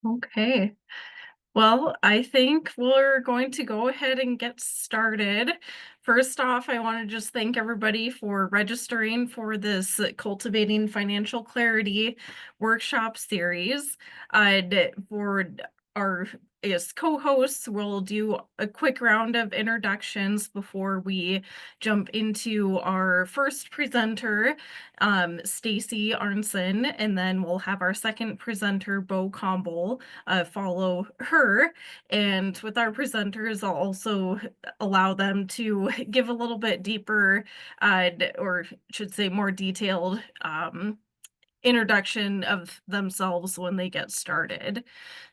Okay. Well, I think we're going to go ahead and get started. First off, I want to just thank everybody for registering for this Cultivating Financial Clarity workshop series. For our as co-hosts, we'll do a quick round of introductions before we jump into our first presenter, Stacie Arntzen, and then we'll have our second presenter, Kombol, follow her. And with our presenters, I'll also allow them to give a little bit deeper, or should say more detailed, introduction of themselves when they get started.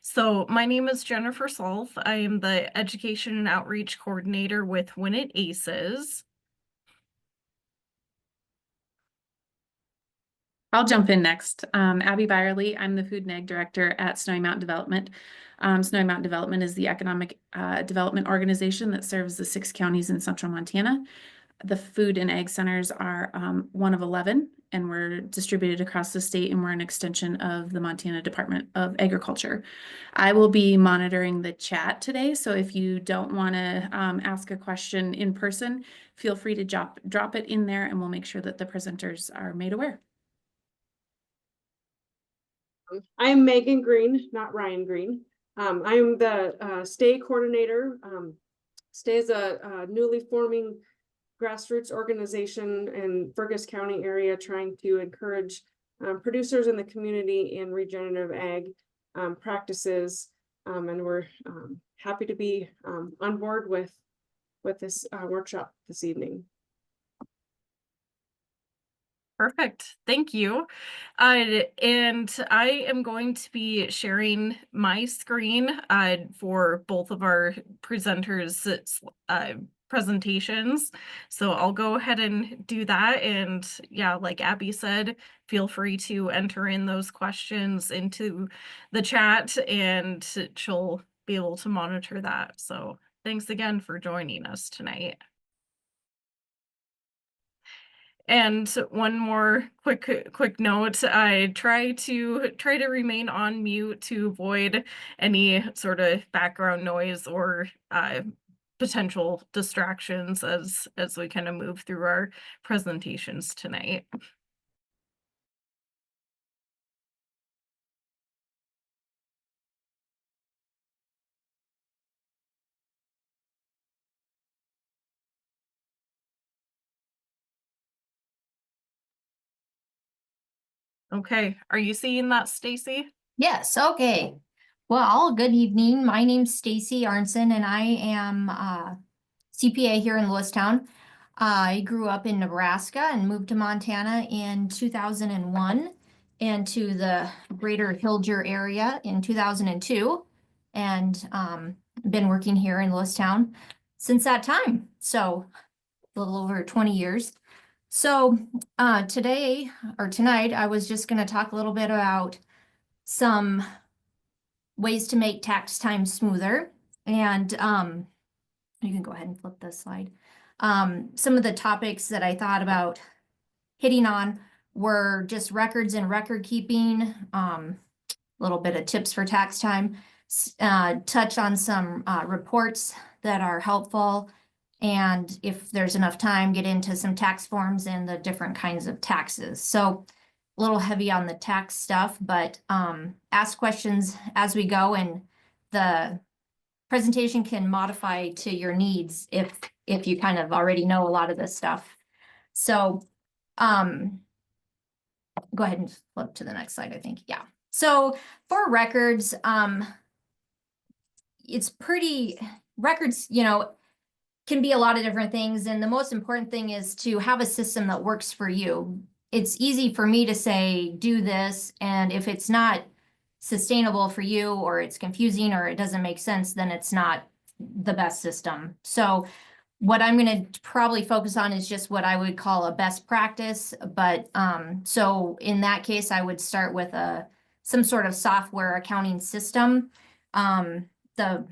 So my name is Jennifer Solf. I am the Education and Outreach Coordinator with Winnett ACES. I'll jump in next. Abby Byerly, I'm the Food and Ag Director at Snowy Mountain Development. Snowy Mountain Development is the economic development organization that serves the 6 counties in central Montana. The food and ag centers are one of 11, and we're distributed across the state, and we're an extension of the Montana Department of Agriculture. I will be monitoring the chat today, so if you don't want to ask a question in person, feel free to drop it in there, and we'll make sure that the presenters are made aware. I'm Megan Green, not Ryan Green. I'm the STA coordinator. STA is a newly forming grassroots organization in Fergus County area trying to encourage producers in the community in regenerative ag practices. And we're happy to be on board with this workshop this evening. Perfect. Thank you. And I am going to be sharing my screen for both of our presenters' presentations. So I'll go ahead and do that. And yeah, like Abby said, feel free to enter in those questions into the chat and she'll be able to monitor that. So thanks again for joining us tonight. And one more quick note, I try to remain on mute to avoid any sort of background noise or potential distractions as we kind of move through our presentations tonight. Okay, are you seeing that, Stacie? Yes, okay. Well, good evening. My name's Stacie Arntzen, and I am CPA here in Lewistown. I grew up in Nebraska and moved to Montana in 2001 and to the greater Hilger area in 2002, and been working here in Lewistown since that time. So a little over 20 years. So tonight, I was just going to talk a little bit about some ways to make tax time smoother. And you can go ahead and flip this slide. Some of the topics that I thought about hitting on were just records and record keeping, a little bit of tips for tax time, touch on some reports that are helpful, and if there's enough time, get into some tax forms and the different kinds of taxes. So a little heavy on the tax stuff, but ask questions as we go, and the presentation can modify to your needs if you kind of already know a lot of this stuff. So go ahead and flip to the next slide, I think. Yeah. So for records, it's pretty, records, can be a lot of different things. And the most important thing is to have a system that works for you. It's easy for me to say, do this. And if it's not sustainable for you, or it's confusing, or it doesn't make sense, then it's not the best system. So what I'm going to probably focus on is just what I would call a best practice. But so in that case, I would start with some sort of software accounting system. The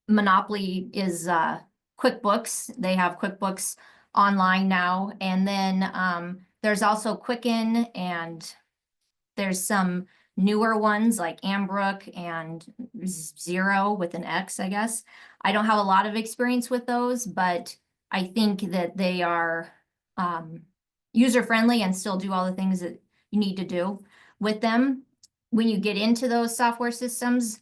monopoly is QuickBooks. They have QuickBooks online now. And then there's also Quicken, and there's some newer ones like Ambrook and Zero with an X, I guess. I don't have a lot of experience with those, but I think that they are user-friendly and still do all the things that you need to do with them. When you get into those software systems,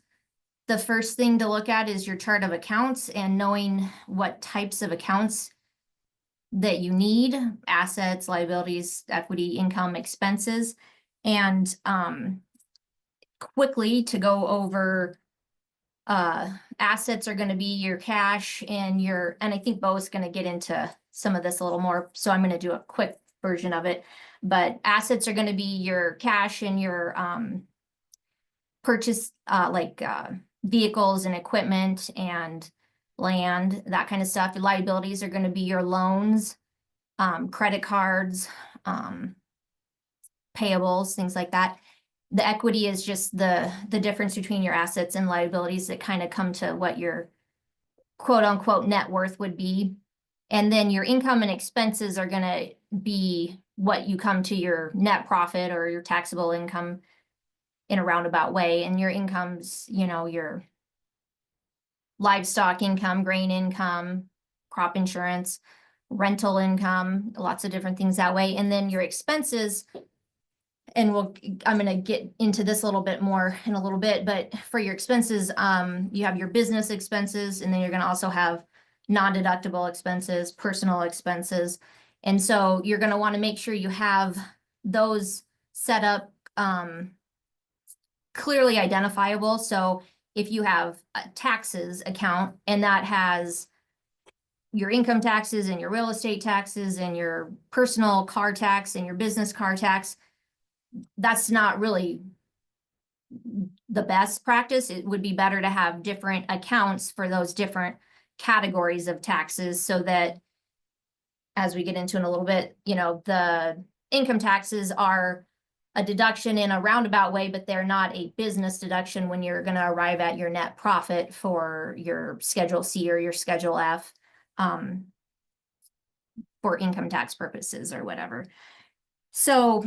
the first thing to look at is your chart of accounts and knowing what types of accounts that you need: assets, liabilities, equity, income, expenses. And quickly to go over, assets are going to be your cash and I think Bo's going to get into some of this a little more, so I'm going to do a quick version of it. But assets are going to be your cash and your purchase, vehicles and equipment and land, that kind of stuff. Your liabilities are going to be your loans, credit cards, payables, things like that. The equity is just the difference between your assets and liabilities that kind of come to what your quote unquote net worth would be. And then your income and expenses are going to be what you come to your net profit or your taxable income in a roundabout way. And your income's, your livestock income, grain income, crop insurance, rental income, lots of different things that way. And then your expenses, and I'm going to get into this a little bit more in a little bit, but for your expenses, you have your business expenses, and then you're going to also have non-deductible expenses, personal expenses. And so you're going to want to make sure you have those set up clearly identifiable. So if you have a taxes account and that has your income taxes and your real estate taxes and your personal car tax and your business car tax, that's not really the best practice. It would be better to have different accounts for those different categories of taxes, so that as we get into in a little bit, the income taxes are a deduction in a roundabout way, but they're not a business deduction when you're going to arrive at your net profit for your Schedule C or your Schedule F, for income tax purposes or whatever. So,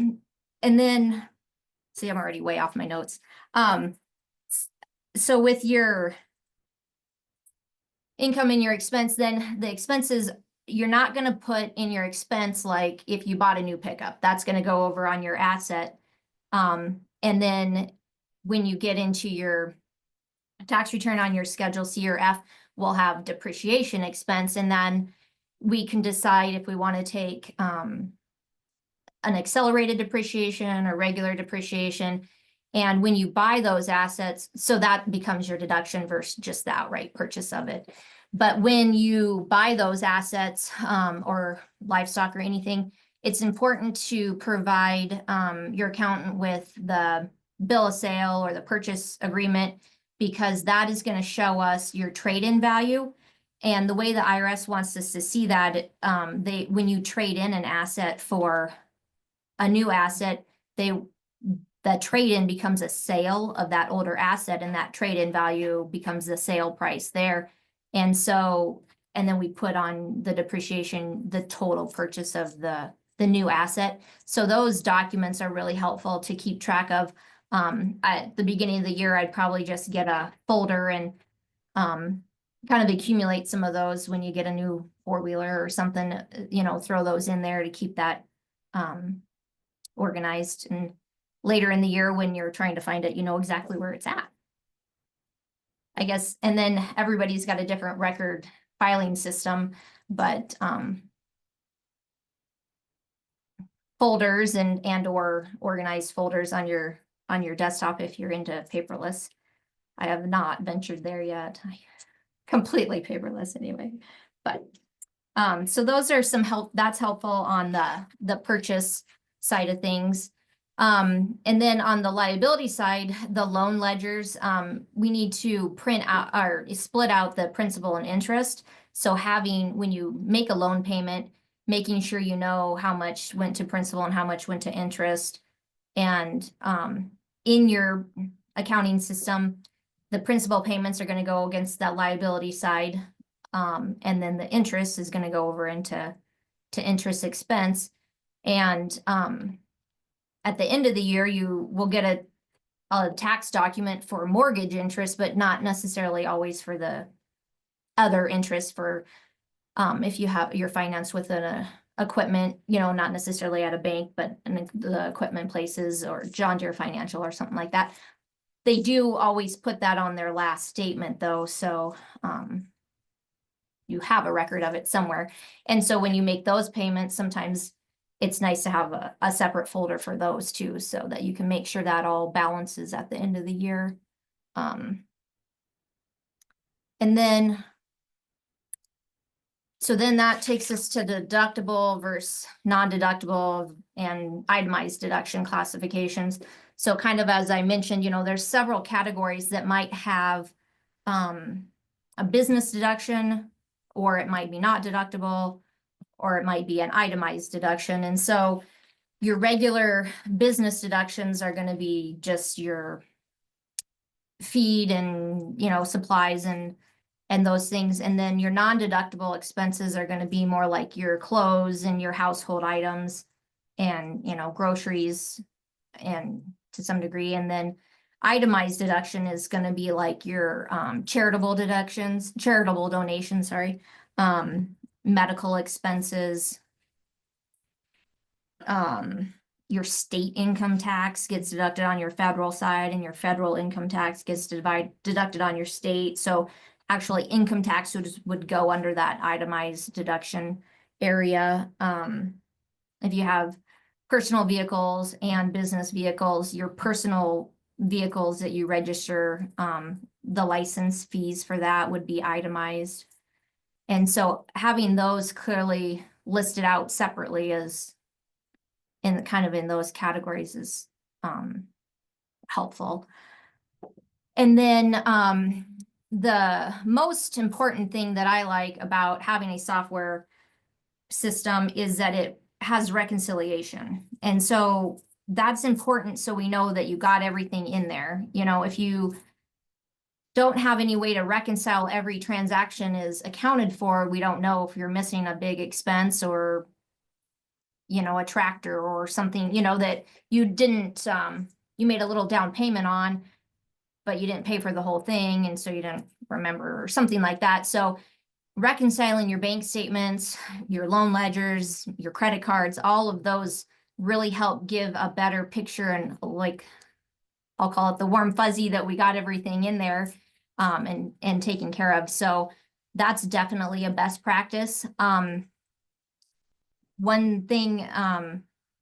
and then, see, I'm already way off my notes. So with your income and your expense, then the expenses, you're not going to put in your expense, like if you bought a new pickup, that's going to go over on your asset. And then when you get into your tax return on your Schedule C or F, we'll have depreciation expense. And then we can decide if we want to take an accelerated depreciation or regular depreciation. And when you buy those assets, so that becomes your deduction versus just the outright purchase of it. But when you buy those assets or livestock or anything, it's important to provide your accountant with the bill of sale or the purchase agreement, because that is going to show us your trade-in value. And the way the IRS wants us to see that, when you trade in an asset for a new asset, the trade-in becomes a sale of that older asset, and that trade-in value becomes the sale price there. And so, and then we put on the depreciation, the total purchase of the new asset. So those documents are really helpful to keep track of. At the beginning of the year, I'd probably just get a folder and kind of accumulate some of those. When you get a new four-wheeler or something, throw those in there to keep that organized. And later in the year, when you're trying to find it, you know exactly where it's at, I guess. And then everybody's got a different record filing system, but folders and or organized folders on your desktop if you're into paperless. I have not ventured there yet. Completely paperless anyway. But so those are some help. That's helpful on the purchase side of things. And then on the liability side, the loan ledgers, we need to print out or split out the principal and interest. So when you make a loan payment, making sure you know how much went to principal and how much went to interest. And in your accounting system, the principal payments are going to go against that liability side. And then the interest is going to go over into interest expense. And at the end of the year, you will get a tax document for mortgage interest, but not necessarily always for the other interest for, if you're financed with an equipment, you know, not necessarily at a bank, but in the equipment places or John Deere Financial or something like that. They do always put that on their last statement though, so you have a record of it somewhere. And so when you make those payments, sometimes it's nice to have a separate folder for those too, so that you can make sure that all balances at the end of the year. And then, so then that takes us to deductible versus non-deductible and itemized deduction classifications. So kind of as I mentioned, you know, there's several categories that might have a business deduction, or it might be not deductible, or it might be an itemized deduction. And so your regular business deductions are going to be just your feed and, you know, supplies and those things. And then your non-deductible expenses are going to be more like your clothes and your household items and, you know, groceries and to some degree. And then itemized deduction is going to be like your charitable donations, sorry, medical expenses, your state income tax gets deducted on your federal side, and your federal income tax gets deducted on your state. So actually income tax would go under that itemized deduction area. If you have personal vehicles and business vehicles, your personal vehicles that you register, the license fees for that would be itemized. And so having those clearly listed out separately is in those categories is helpful. And then the most important thing that I like about having a software system is that it has reconciliation. And so that's important, so we know that you got everything in there. You know, if you don't have any way to reconcile every transaction is accounted for, we don't know if you're missing a big expense or, you know, a tractor or something, you know, that you didn't, you made a little down payment on, but you didn't pay for the whole thing, and so you didn't remember or something like that. So reconciling your bank statements, your loan ledgers, your credit cards, all of those really help give a better picture, and like, I'll call it the warm fuzzy that we got everything in there and taken care of. So that's definitely a best practice. One thing,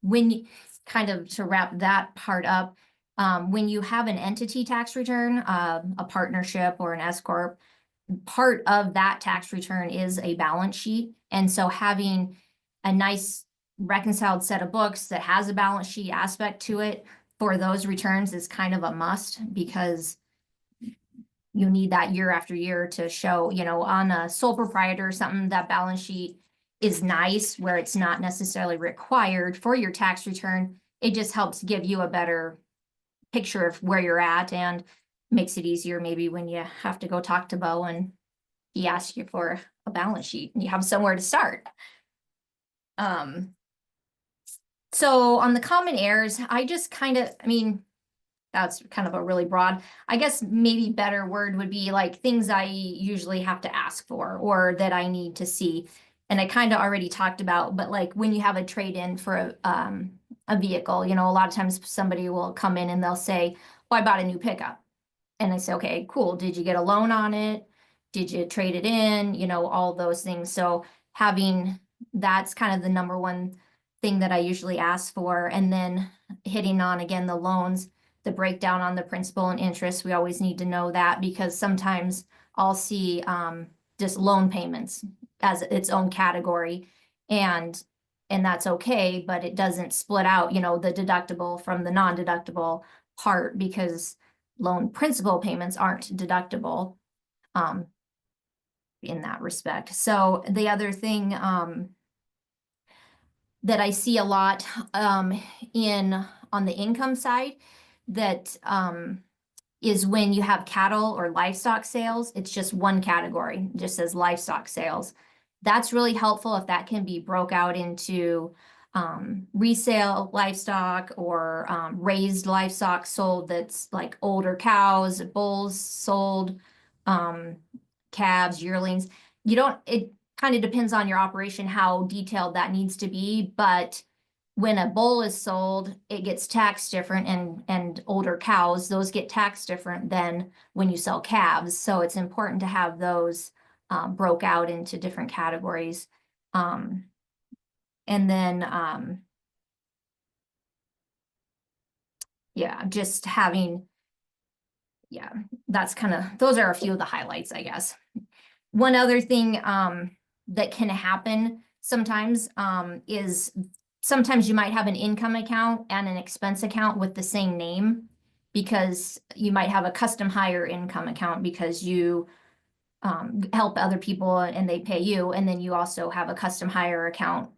when you kind of to wrap that part up, when you have an entity tax return, a partnership or an S corp, part of that tax return is a balance sheet. And so having a nice reconciled set of books that has a balance sheet aspect to it for those returns is kind of a must, because you need that year after year to show, you know, on a sole proprietor or something, that balance sheet is nice where it's not necessarily required for your tax return. It just helps give you a better picture of where you're at and makes it easier maybe when you have to go talk to Bo and he asks you for a balance sheet and you have somewhere to start. So on the common errors, I just kind of, I mean, that's kind of a really broad, I guess maybe better word would be like things I usually have to ask for or that I need to see. And I kind of already talked about, but like when you have a trade-in for a vehicle, you know, a lot of times somebody will come in and they'll say, oh, I bought a new pickup. And I say, okay, cool. Did you get a loan on it? Did you trade it in? You know, all those things. So having, that's kind of the number one thing that I usually ask for. And then hitting on again, the loans, the breakdown on the principal and interest. We always need to know that, because sometimes I'll see just loan payments as its own category, and that's okay, but it doesn't split out, you know, the deductible from the non-deductible part, because loan principal payments aren't deductible in that respect. So the other thing that I see a lot on the income side that is when you have cattle or livestock sales, it's just one category, it just says livestock sales. That's really helpful if that can be broke out into resale livestock or raised livestock sold that's like older cows, bulls sold, calves, yearlings. It kind of depends on your operation how detailed that needs to be, but when a bull is sold, it gets taxed different, and older cows, those get taxed different than when you sell calves. So it's important to have those broke out into different categories. And then yeah, just having, yeah, that's kind of, those are a few of the highlights, I guess. One other thing that can happen sometimes is sometimes you might have an income account and an expense account with the same name, because you might have a custom hire income account because you help other people and they pay you. And then you also have a custom hire account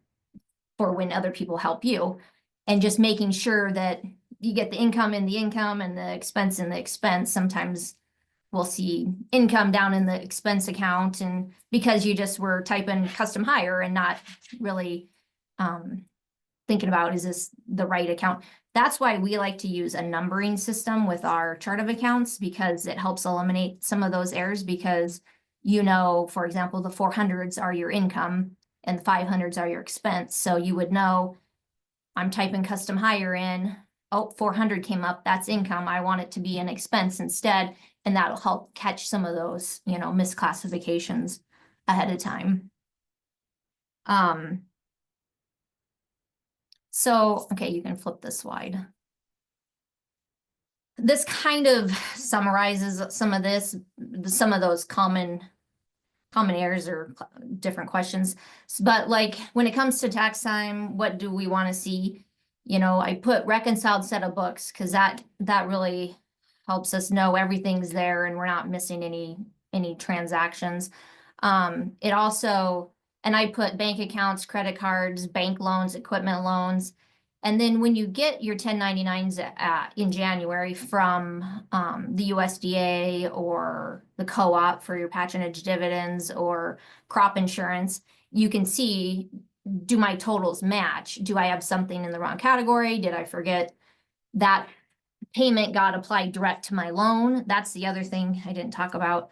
for when other people help you. And just making sure that you get the income in the income and the expense in the expense. Sometimes we'll see income down in the expense account, and because you just were typing custom hire and not really thinking about, is this the right account? That's why we like to use a numbering system with our chart of accounts, because it helps eliminate some of those errors, because for example, the 400s are your income and the 500s are your expense. So you would know, I'm typing custom hire in, oh, 400 came up, that's income, I want it to be an expense instead. And that'll help catch some of those, misclassifications ahead of time. So, okay, you can flip this slide. This kind of summarizes some of those common errors or different questions. But like when it comes to tax time, what do we want to see? I put reconciled set of books because that really helps us know everything's there and we're not missing any transactions. It also, and I put bank accounts, credit cards, bank loans, equipment loans. And then when you get your 1099s in January from the USDA or the co-op for your patronage dividends or crop insurance, you can see, do my totals match? Do I have something in the wrong category? Did I forget that payment got applied direct to my loan? That's the other thing I didn't talk about.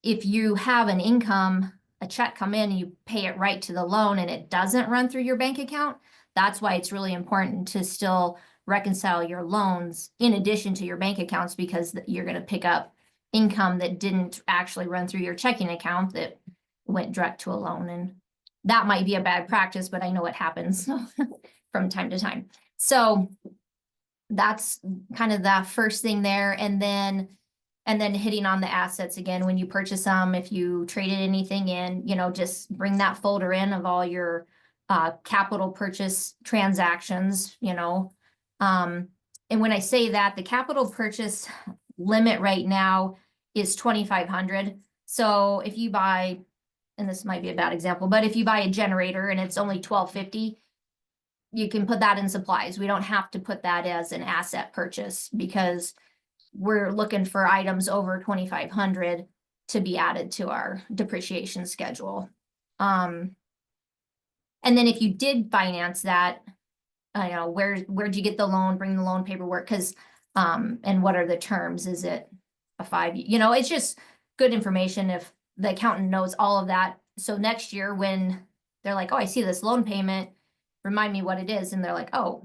If you have an income, a check come in and you pay it right to the loan and it doesn't run through your bank account, that's why it's really important to still reconcile your loans in addition to your bank accounts, because you're going to pick up income that didn't actually run through your checking account that went direct to a loan. And that might be a bad practice, but I know it happens from time to time. So that's kind of the first thing there. And then hitting on the assets again, when you purchase them, if you traded anything in, just bring that folder in of all your capital purchase transactions, and when I say that, the capital purchase limit right now is 2,500. So if you buy, and this might be a bad example, but if you buy a generator and it's only 1,250, you can put that in supplies. We don't have to put that as an asset purchase, because we're looking for items over 2,500 to be added to our depreciation schedule. And then if you did finance that, where'd you get the loan? Bring the loan paperwork, and what are the terms? Is it a 5? It's just good information if the accountant knows all of that. So next year when they're like, oh, I see this loan payment, remind me what it is. And they're like, oh,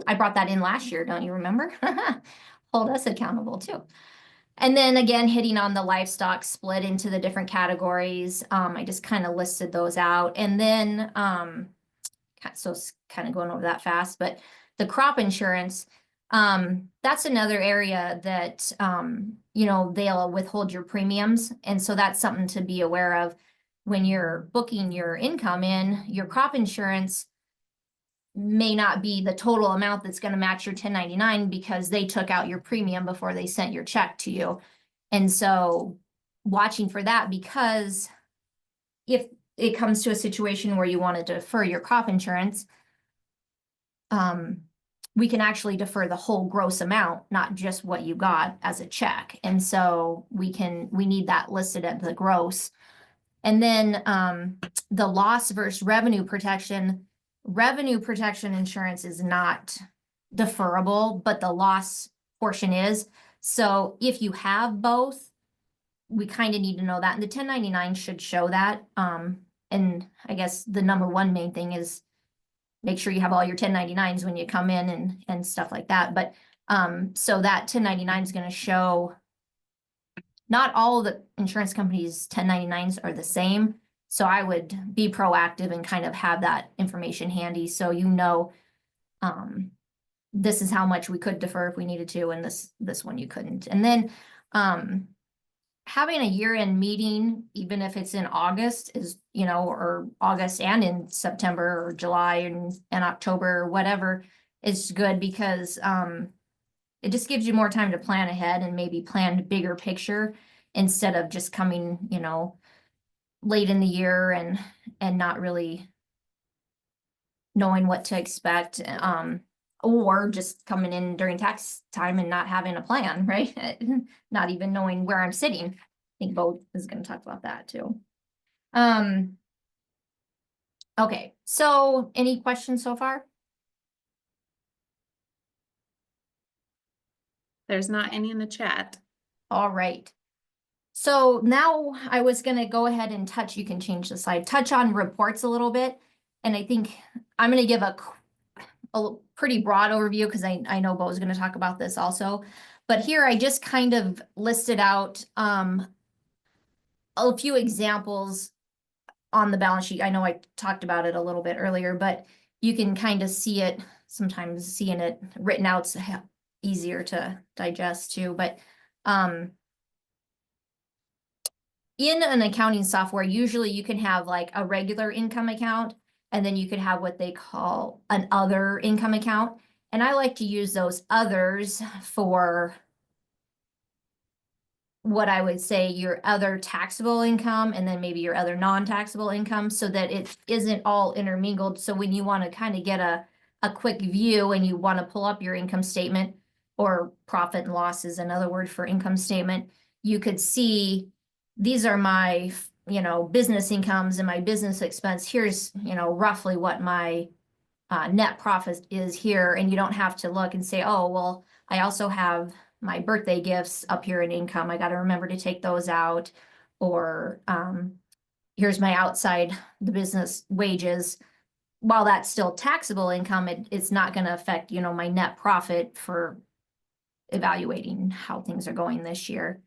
I brought that in last year. Don't you remember? Hold us accountable too. And then again, hitting on the livestock split into the different categories. I just kind of listed those out. And then, so kind of going over that fast, but the crop insurance, that's another area that, they'll withhold your premiums. And so that's something to be aware of when you're booking your income in. Your crop insurance may not be the total amount that's going to match your 1099, because they took out your premium before they sent your check to you. And so watching for that, because if it comes to a situation where you want to defer your crop insurance, we can actually defer the whole gross amount, not just what you got as a check. And so we need that listed at the gross. And then the loss versus revenue protection insurance is not deferrable, but the loss portion is. So if you have both, we kind of need to know that, and the 1099 should show that. And I guess the number one main thing is make sure you have all your 1099s when you come in and stuff like that. But so that 1099 is going to show. Not all the insurance companies' 1099s are the same. So I would be proactive and kind of have that information handy so you know this is how much we could defer if we needed to, and this one you couldn't. And then having a year-end meeting, even if it's in August, is, you know, or August and in September or July and October or whatever, is good because it just gives you more time to plan ahead and maybe plan bigger picture instead of just coming, you know, late in the year and not really knowing what to expect, or just coming in during tax time and not having a plan, right? Not even knowing where I'm sitting. I think Bo is going to talk about that too. Okay, so any questions so far? There's not any in the chat. All right. So now I was going to go ahead and you can change the slide, touch on reports a little bit. And I think I'm going to give a pretty broad overview because I know Bo is going to talk about this also. But here I just kind of listed out a few examples on the balance sheet. I know I talked about it a little bit earlier, but you can kind of see it. Sometimes seeing it written out's easier to digest too. But in an accounting software, usually you can have like a regular income account, and then you could have what they call an other income account. And I like to use those others for what I would say your other taxable income, and then maybe your other non-taxable income, so that it isn't all intermingled. So when you want to kind of get a quick view and you want to pull up your income statement, or profit and loss is another word for income statement, you could see these are my, you know, business incomes and my business expense. Here's, you know, roughly what my net profit is here. And you don't have to look and say, oh, well, I also have my birthday gifts up here in income. I got to remember to take those out. Or here's my outside the business wages. While that's still taxable income, it's not going to affect, you know, my net profit for evaluating how things are going this year.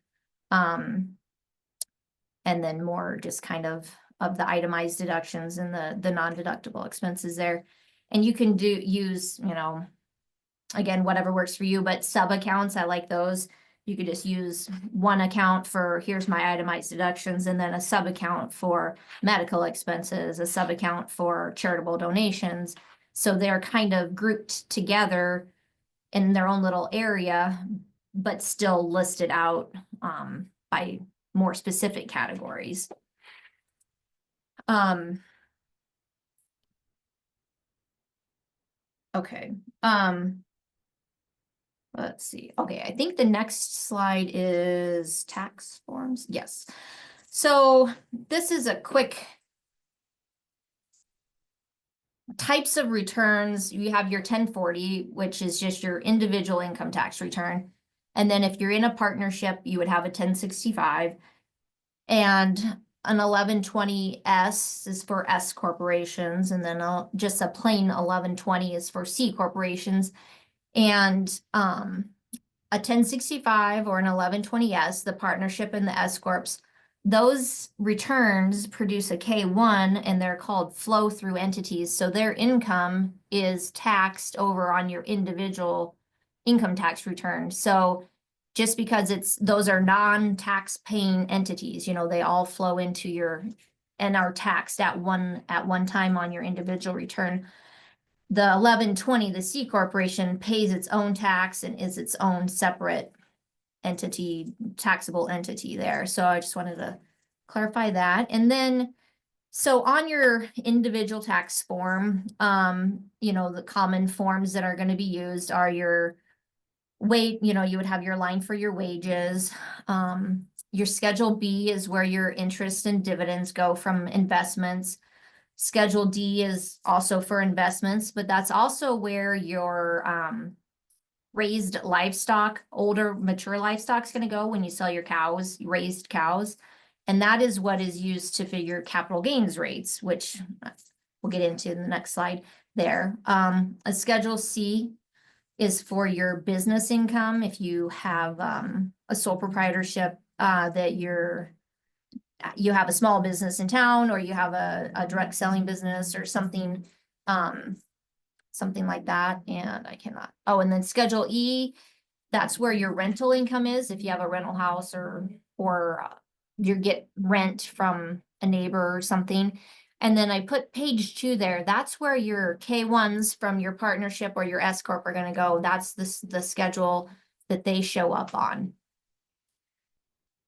And then more just kind of the itemized deductions and the non-deductible expenses there. And you can use, you know, again, whatever works for you, but sub accounts, I like those. You could just use one account for here's my itemized deductions, and then a sub account for medical expenses, a sub account for charitable donations. So they're kind of grouped together in their own little area, but still listed out by more specific categories. Okay. Let's see. Okay, I think the next slide is tax forms. Yes. So this is a quick types of returns. You have your 1040, which is just your individual income tax return. And then if you're in a partnership, you would have a 1065. And an 1120S is for S corporations. And then just a plain 1120 is for C corporations. And a 1065 or an 1120S, the partnership and the S corps, those returns produce a K1 and they're called flow through entities. So their income is taxed over on your individual income tax return. So just because those are non-tax paying entities, you know, they all flow into and are taxed at one time on your individual return. The 1120, the C corporation, pays its own tax and is its own separate entity, taxable entity there. So I just wanted to clarify that. And then, so on your individual tax form, you know, the common forms that are going to be used are your you would have your line for your wages. Your Schedule B is where your interest and dividends go from investments. Schedule D is also for investments, but that's also where your raised livestock, older mature livestock is going to go when you sell your cows, raised cows. And that is what is used to figure capital gains rates, which we'll get into in the next slide there. A Schedule C is for your business income. If you have a sole proprietorship that you have a small business in town, or you have a direct selling business or something, something like that. And I cannot. Oh, and then Schedule E, that's where your rental income is. If you have a rental house or you get rent from a neighbor or something. And then I put page 2 there. That's where your K1s from your partnership or your S Corp are going to go. That's the schedule that they show up on.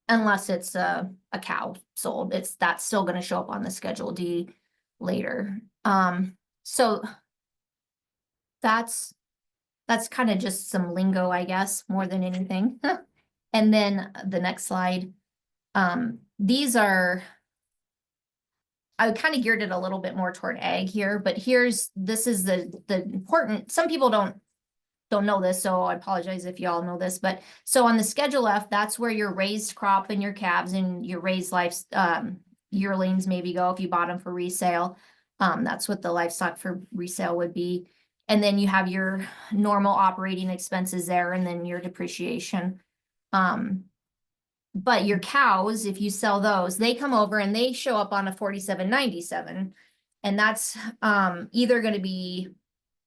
Unless it's a cow sold, that's still going to show up on the Schedule D later. So that's kind of just some lingo, I guess, more than anything. And then the next slide. These are, I kind of geared it a little bit more toward ag here, but this is the important, some people don't know this, so I apologize if y'all know this, but so on the Schedule F, that's where your raised crop and your calves and your raised yearlings maybe go if you bought them for resale. That's what the livestock for resale would be. And then you have your normal operating expenses there, and then your depreciation. But your cows, if you sell those, they come over and they show up on a 4797. And that's either going to be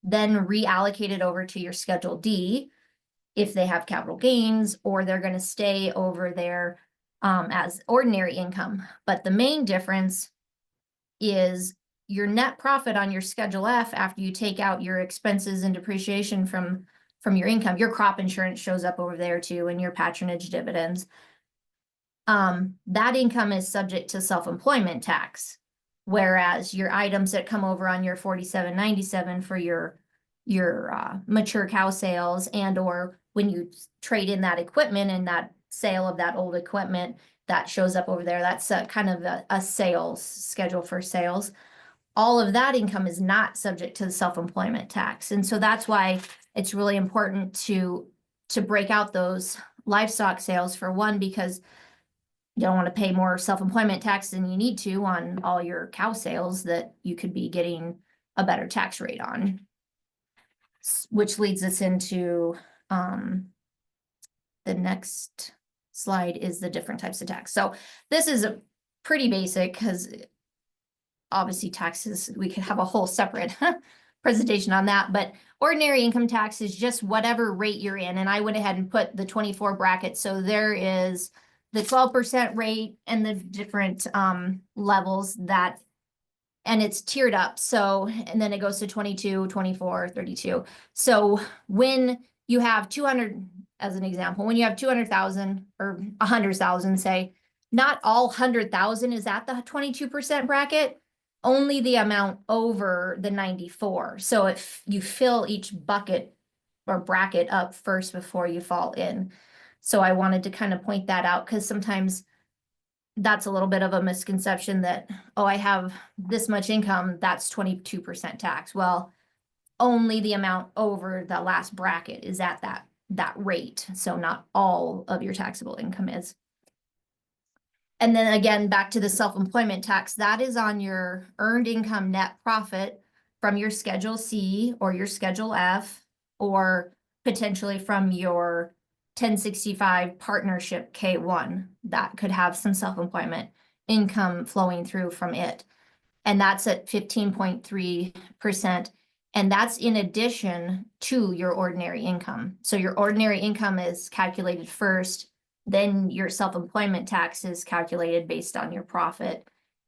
then reallocated over to your Schedule D if they have capital gains, or they're going to stay over there as ordinary income. But the main difference is your net profit on your Schedule F after you take out your expenses and depreciation from your income. Your crop insurance shows up over there too, and your patronage dividends. That income is subject to self-employment tax, whereas your items that come over on your 4797 for your mature cow sales, and or when you trade in that equipment and that sale of that old equipment, that shows up over there. That's kind of a sales schedule for sales. All of that income is not subject to the self-employment tax. And so that's why it's really important to break out those livestock sales, for one, because you don't want to pay more self-employment tax than you need to on all your cow sales that you could be getting a better tax rate on. Which leads us into the next slide is the different types of tax. So this is a pretty basic, because obviously taxes, we could have a whole separate presentation on that, but ordinary income tax is just whatever rate you're in. And I went ahead and put the 24 brackets. So there is the 12% rate and the different levels that, and it's tiered up. So, and then it goes to 22, 24, 32. So when you have 200, as an example, when you have 200,000 or 100,000, say, not all 100,000 is at the 22% bracket, only the amount over the 94. So if you fill each bucket or bracket up first before you fall in. So I wanted to kind of point that out, because sometimes that's a little bit of a misconception that, oh, I have this much income, that's 22% tax. Well, only the amount over the last bracket is at that rate. So not all of your taxable income is. And then again, back to the self-employment tax, that is on your earned income net profit from your Schedule C or your Schedule F, or potentially from your 1065 partnership K1 that could have some self-employment income flowing through from it. And that's at 15.3%. And that's in addition to your ordinary income. So your ordinary income is calculated first, then your self-employment tax is calculated based on your profit.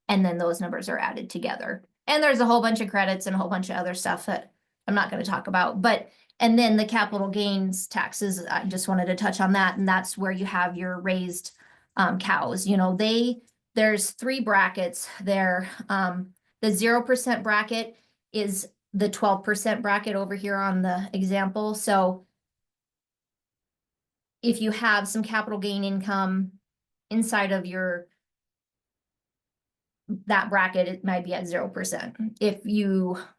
And then those numbers are added together. And there's a whole bunch of credits and a whole bunch of other stuff that I'm not going to talk about. And then the capital gains taxes, I just wanted to touch on that. And that's where you have your raised cows. You know, there's 3 brackets there. The 0% bracket is the 12% bracket over here on the example. So if you have some capital gain income inside of that bracket, it might be at 0%. If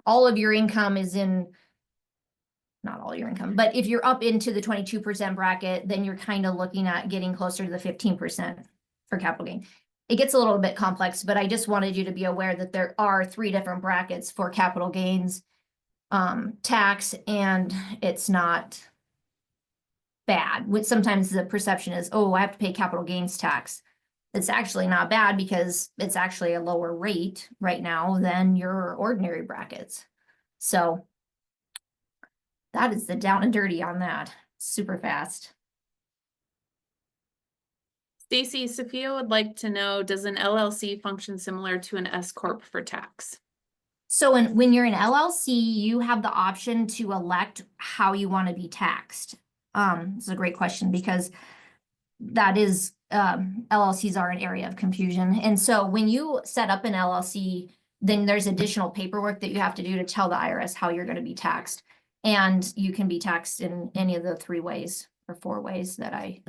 all of your income is in, not all your income, but if you're up into the 22% bracket, then you're kind of looking at getting closer to the 15% for capital gain. It gets a little bit complex, but I just wanted you to be aware that there are 3 different brackets for capital gains tax, and it's not bad. Sometimes the perception is, oh, I have to pay capital gains tax. It's actually not bad because it's actually a lower rate right now than your ordinary brackets. So that is the down and dirty on that. Super fast. Stacie, Sophia would like to know, does an LLC function similar to an S Corp for tax? So when you're an LLC, you have the option to elect how you want to be taxed. It's a great question because that is, LLCs are an area of confusion. And so when you set up an LLC, then there's additional paperwork that you have to do to tell the IRS how you're going to be taxed. And you can be taxed in any of the 3 ways or 4 ways that an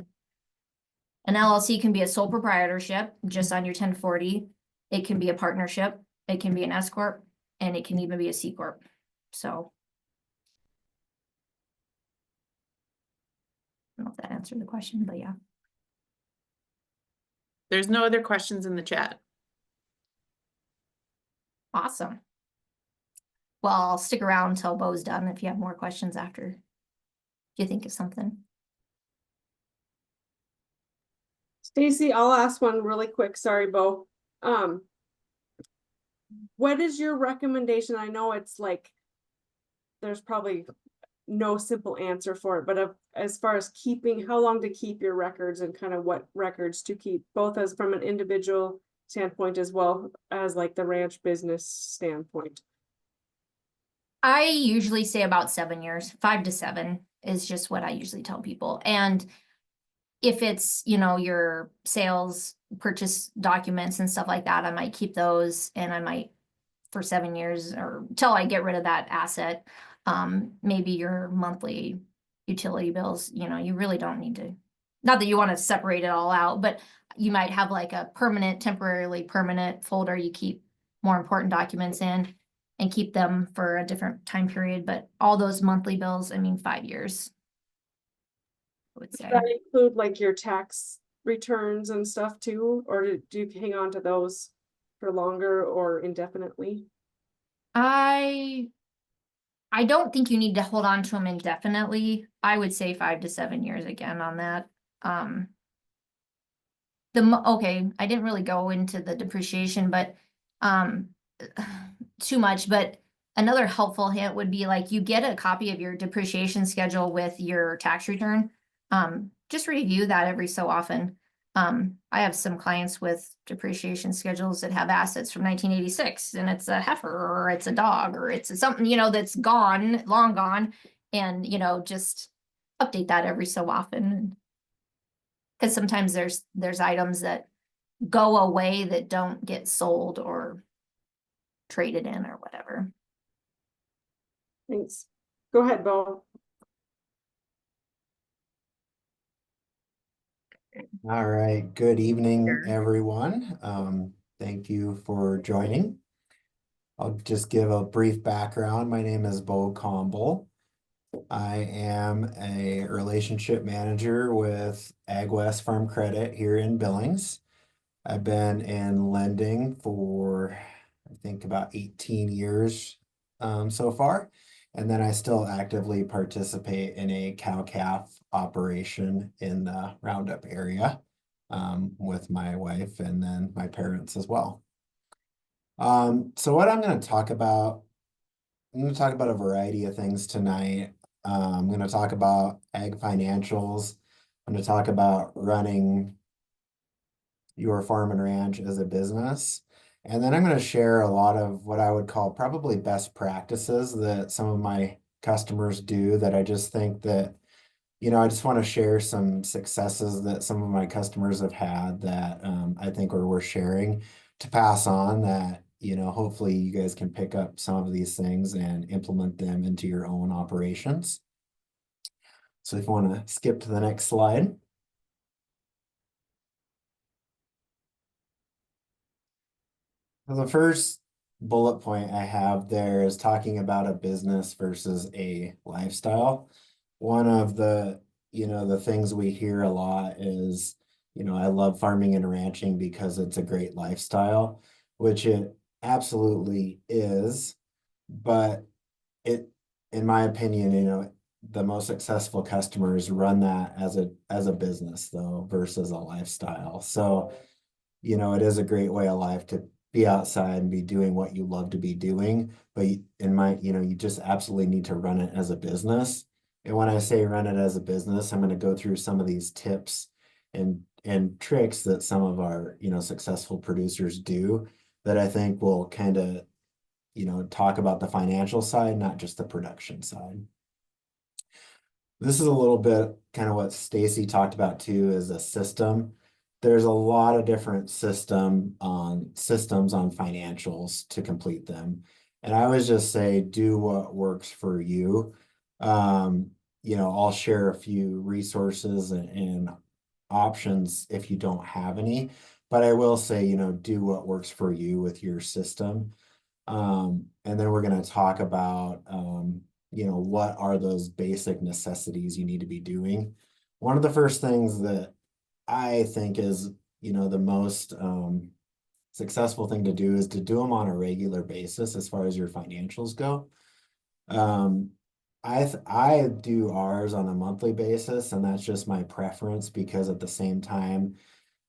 LLC can be a sole proprietorship just on your 1040. It can be a partnership. It can be an S Corp, and it can even be a C Corp. So I don't know if that answered the question, but yeah. There's no other questions in the chat. Awesome. Well, I'll stick around until Bo's done if you have more questions after. If you think of something. Stacie, I'll ask one really quick. Sorry, Bo. What is your recommendation? I know it's like, there's probably no simple answer for it, but as far as keeping, how long to keep your records and kind of what records to keep, both as from an individual standpoint as well as like the ranch business standpoint. I usually say about 7 years, 5 to 7 is just what I usually tell people. And if it's, your sales purchase documents and stuff like that, I might keep those, and I might for 7 years or till I get rid of that asset. Maybe your monthly utility bills, you really don't need to, not that you want to separate it all out, but you might have like a temporarily permanent folder you keep more important documents in and keep them for a different time period. But all those monthly bills, 5 years. I would say. Does that include like your tax returns and stuff too? Or do you hang on to those for longer or indefinitely? I don't think you need to hold on to them indefinitely. I would say 5 to 7 years again on that. Okay, I didn't really go into the depreciation, but too much. But another helpful hint would be like you get a copy of your depreciation schedule with your tax return. Just review that every so often. I have some clients with depreciation schedules that have assets from 1986, and it's a heifer or it's a dog or it's something, that's gone, long gone. And, just update that every so often. Because sometimes there's items that go away that don't get sold or traded in or whatever. Thanks. Go ahead, Bo. All right, good evening, everyone. Thank you for joining. I'll just give a brief background. My name is Bo Kombol. I am a relationship manager with AgWest Farm Credit here in Billings. I've been in lending for, I think, about 18 years so far. And then I still actively participate in a cow-calf operation in the Roundup area with my wife and then my parents as well. So what I'm going to talk about a variety of things tonight. I'm going to talk about ag financials. I'm going to talk about running your farm and ranch as a business. And then I'm going to share a lot of what I would call probably best practices that some of my customers do that I just think that, I just want to share some successes that some of my customers have had that I think are worth sharing to pass on that, hopefully you guys can pick up some of these things and implement them into your own operations. So if you want to skip to the next slide. The first bullet point I have there is talking about a business versus a lifestyle. One of the, the things we hear a lot is, I love farming and ranching because it's a great lifestyle, which it absolutely is. But in my opinion, the most successful customers run that as a business though, versus a lifestyle. So, it is a great way of life to be outside and be doing what you love to be doing. But you just absolutely need to run it as a business. And when I say run it as a business, I'm going to go through some of these tips and tricks that some of our, successful producers do that I think will kind of, talk about the financial side, not just the production side. This is a little bit kind of what Stacie talked about too, is a system. There's a lot of different systems on financials to complete them. And I always just say, do what works for you. I'll share a few resources and options if you don't have any, but I will say, do what works for you with your system. And then we're going to talk about, what are those basic necessities you need to be doing. One of the first things that I think is, the most successful thing to do is to do them on a regular basis as far as your financials go. I do ours on a monthly basis, and that's just my preference because at the same time,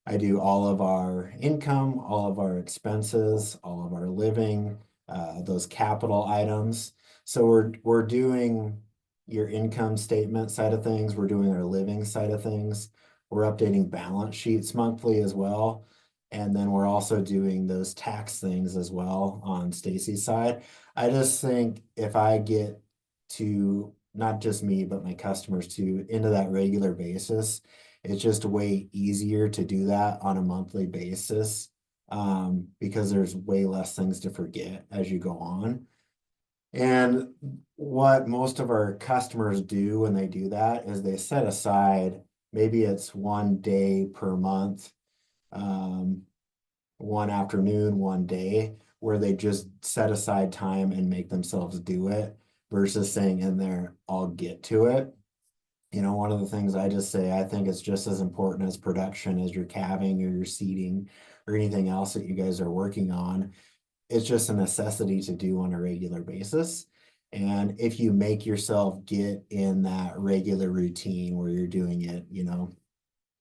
I do all of our income, all of our expenses, all of our living, those capital items. So we're doing your income statement side of things. We're doing our living side of things. We're updating balance sheets monthly as well. And then we're also doing those tax things as well on Stacie's side. I just think if I get to, not just me, but my customers too, into that regular basis, it's just way easier to do that on a monthly basis because there's way less things to forget as you go on. And what most of our customers do when they do that is they set aside, maybe it's one day per month, one afternoon, one day, where they just set aside time and make themselves do it versus saying in there, I'll get to it. One of the things I just say, I think it's just as important as production as your calving or your seeding or anything else that you guys are working on. It's just a necessity to do on a regular basis. And if you make yourself get in that regular routine where you're doing it,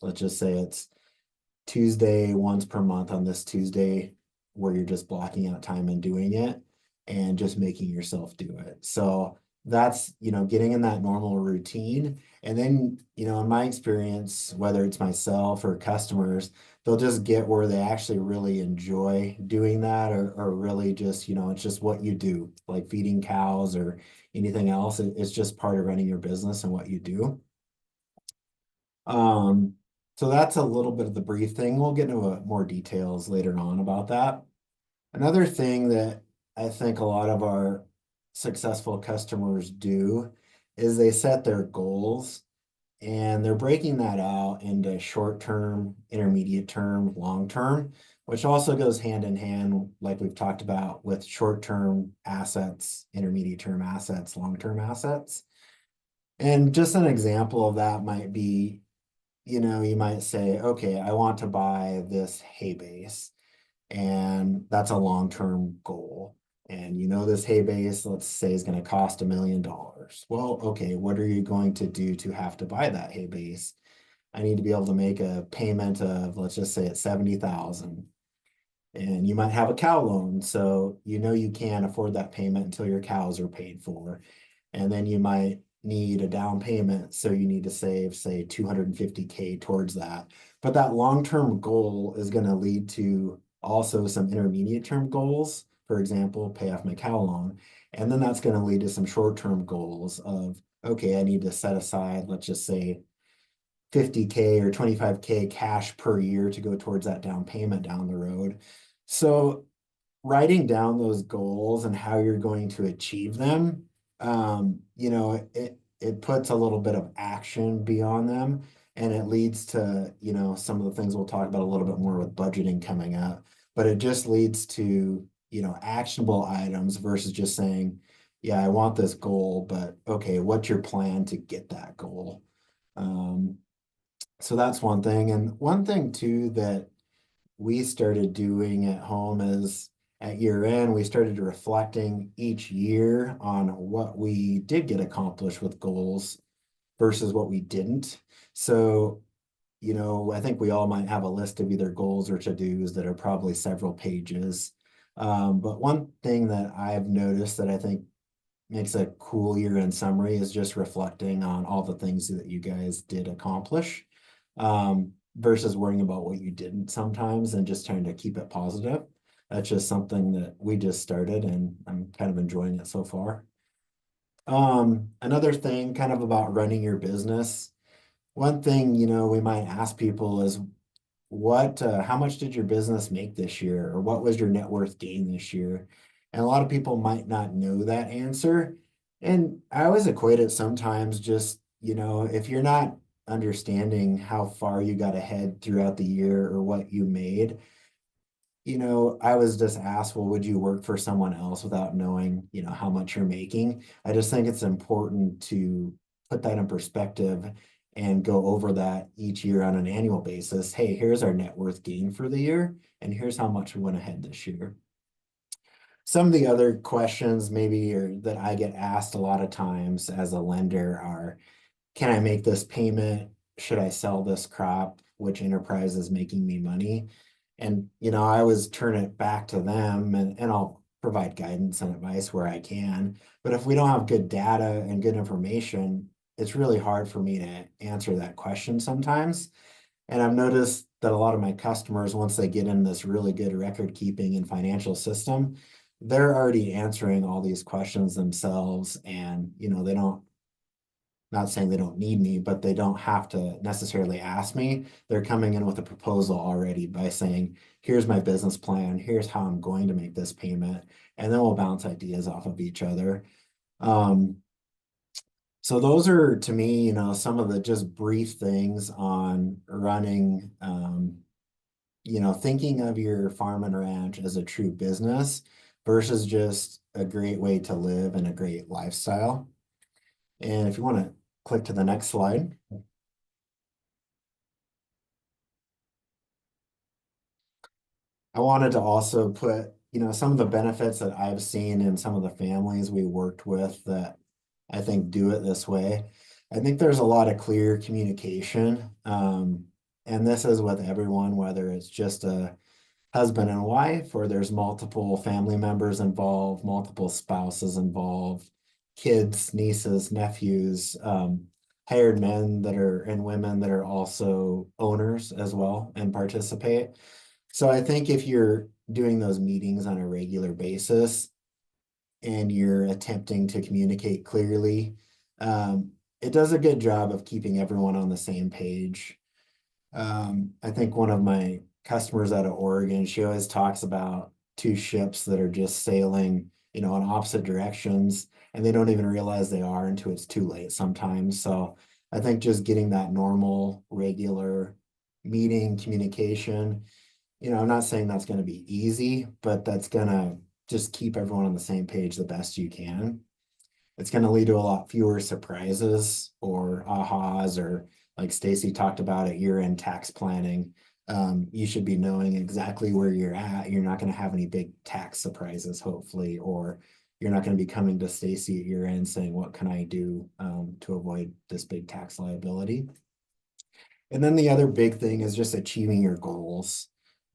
let's just say it's Tuesday once per month on this Tuesday, where you're just blocking out time and doing it and just making yourself do it. So that's, getting in that normal routine. And then, in my experience, whether it's myself or customers, they'll just get where they actually really enjoy doing that or really just, it's just what you do, like feeding cows or anything else. It's just part of running your business and what you do. So that's a little bit of the brief thing. We'll get into more details later on about that. Another thing that I think a lot of our successful customers do is they set their goals and they're breaking that out into short-term, intermediate term, long-term, which also goes hand in hand, like we've talked about, with short-term assets, intermediate-term assets, long-term assets. And just an example of that might be, you might say, okay, I want to buy this hay base, and that's a long-term goal. And this hay base, let's say, is going to cost $1 million. Well, okay, what are you going to do to have to buy that hay base? I need to be able to make a payment of, let's just say it's $70,000. And you might have a cow loan, so you can't afford that payment until your cows are paid for. And then you might need a down payment, so you need to save, say, $250K towards that. But that long-term goal is going to lead to also some intermediate-term goals. For example, pay off my cow loan. And then that's going to lead to some short-term goals of, okay, I need to set aside, let's just say, $50K or $25K cash per year to go towards that down payment down the road. So writing down those goals and how you're going to achieve them, it puts a little bit of action beyond them, and it leads to, you know, some of the things we'll talk about a little bit more with budgeting coming up, but it just leads to, you know, actionable items versus just saying, yeah, I want this goal, but okay, what's your plan to get that goal? So that's one thing. And one thing too that we started doing at home is at year end, we started reflecting each year on what we did get accomplished with goals versus what we didn't. So, you know, I think we all might have a list of either goals or to-dos that are probably several pages. But one thing that I've noticed that I think makes a cool year-end summary is just reflecting on all the things that you guys did accomplish, versus worrying about what you didn't sometimes and just trying to keep it positive. That's just something that we just started and I'm kind of enjoying it so far. Another thing kind of about running your business. One thing, you know, we might ask people is how much did your business make this year? Or what was your net worth gain this year? And a lot of people might not know that answer. And I always equate it sometimes just, you know, if you're not understanding how far you got ahead throughout the year or what you made, you know, I was just asked, well, would you work for someone else without knowing, you know, how much you're making? I just think it's important to put that in perspective and go over that each year on an annual basis. Hey, here's our net worth gain for the year, and here's how much we went ahead this year. Some of the other questions maybe that I get asked a lot of times as a lender are, can I make this payment? Should I sell this crop? Which enterprise is making me money? And, you know, I always turn it back to them and I'll provide guidance and advice where I can. But if we don't have good data and good information, it's really hard for me to answer that question sometimes. And I've noticed that a lot of my customers, once they get in this really good record keeping and financial system, they're already answering all these questions themselves. And, you know, not saying they don't need me, but they don't have to necessarily ask me. They're coming in with a proposal already by saying, here's my business plan, here's how I'm going to make this payment, and then we'll bounce ideas off of each other. So those are, to me, you know, some of the just brief things on running, you know, thinking of your farm and ranch as a true business versus just a great way to live and a great lifestyle. And if you want to click to the next slide. I wanted to also put, you know, some of the benefits that I've seen in some of the families we worked with that I think do it this way. I think there's a lot of clear communication. And this is with everyone, whether it's just a husband and wife, or there's multiple family members involved, multiple spouses involved, kids, nieces, nephews, hired men that are and women that are also owners as well and participate. So I think if you're doing those meetings on a regular basis and you're attempting to communicate clearly, it does a good job of keeping everyone on the same page. I think one of my customers out of Oregon, she always talks about two ships that are just sailing, you know, in opposite directions, and they don't even realize they are until it's too late sometimes. So I think just getting that normal, regular meeting communication, you know, I'm not saying that's going to be easy, but that's going to just keep everyone on the same page the best you can. It's going to lead to a lot fewer surprises or ahas, or like Stacie talked about at year-end tax planning. You should be knowing exactly where you're at. You're not going to have any big tax surprises, hopefully, or you're not going to be coming to Stacie at year-end saying, what can I do to avoid this big tax liability? And then the other big thing is just achieving your goals.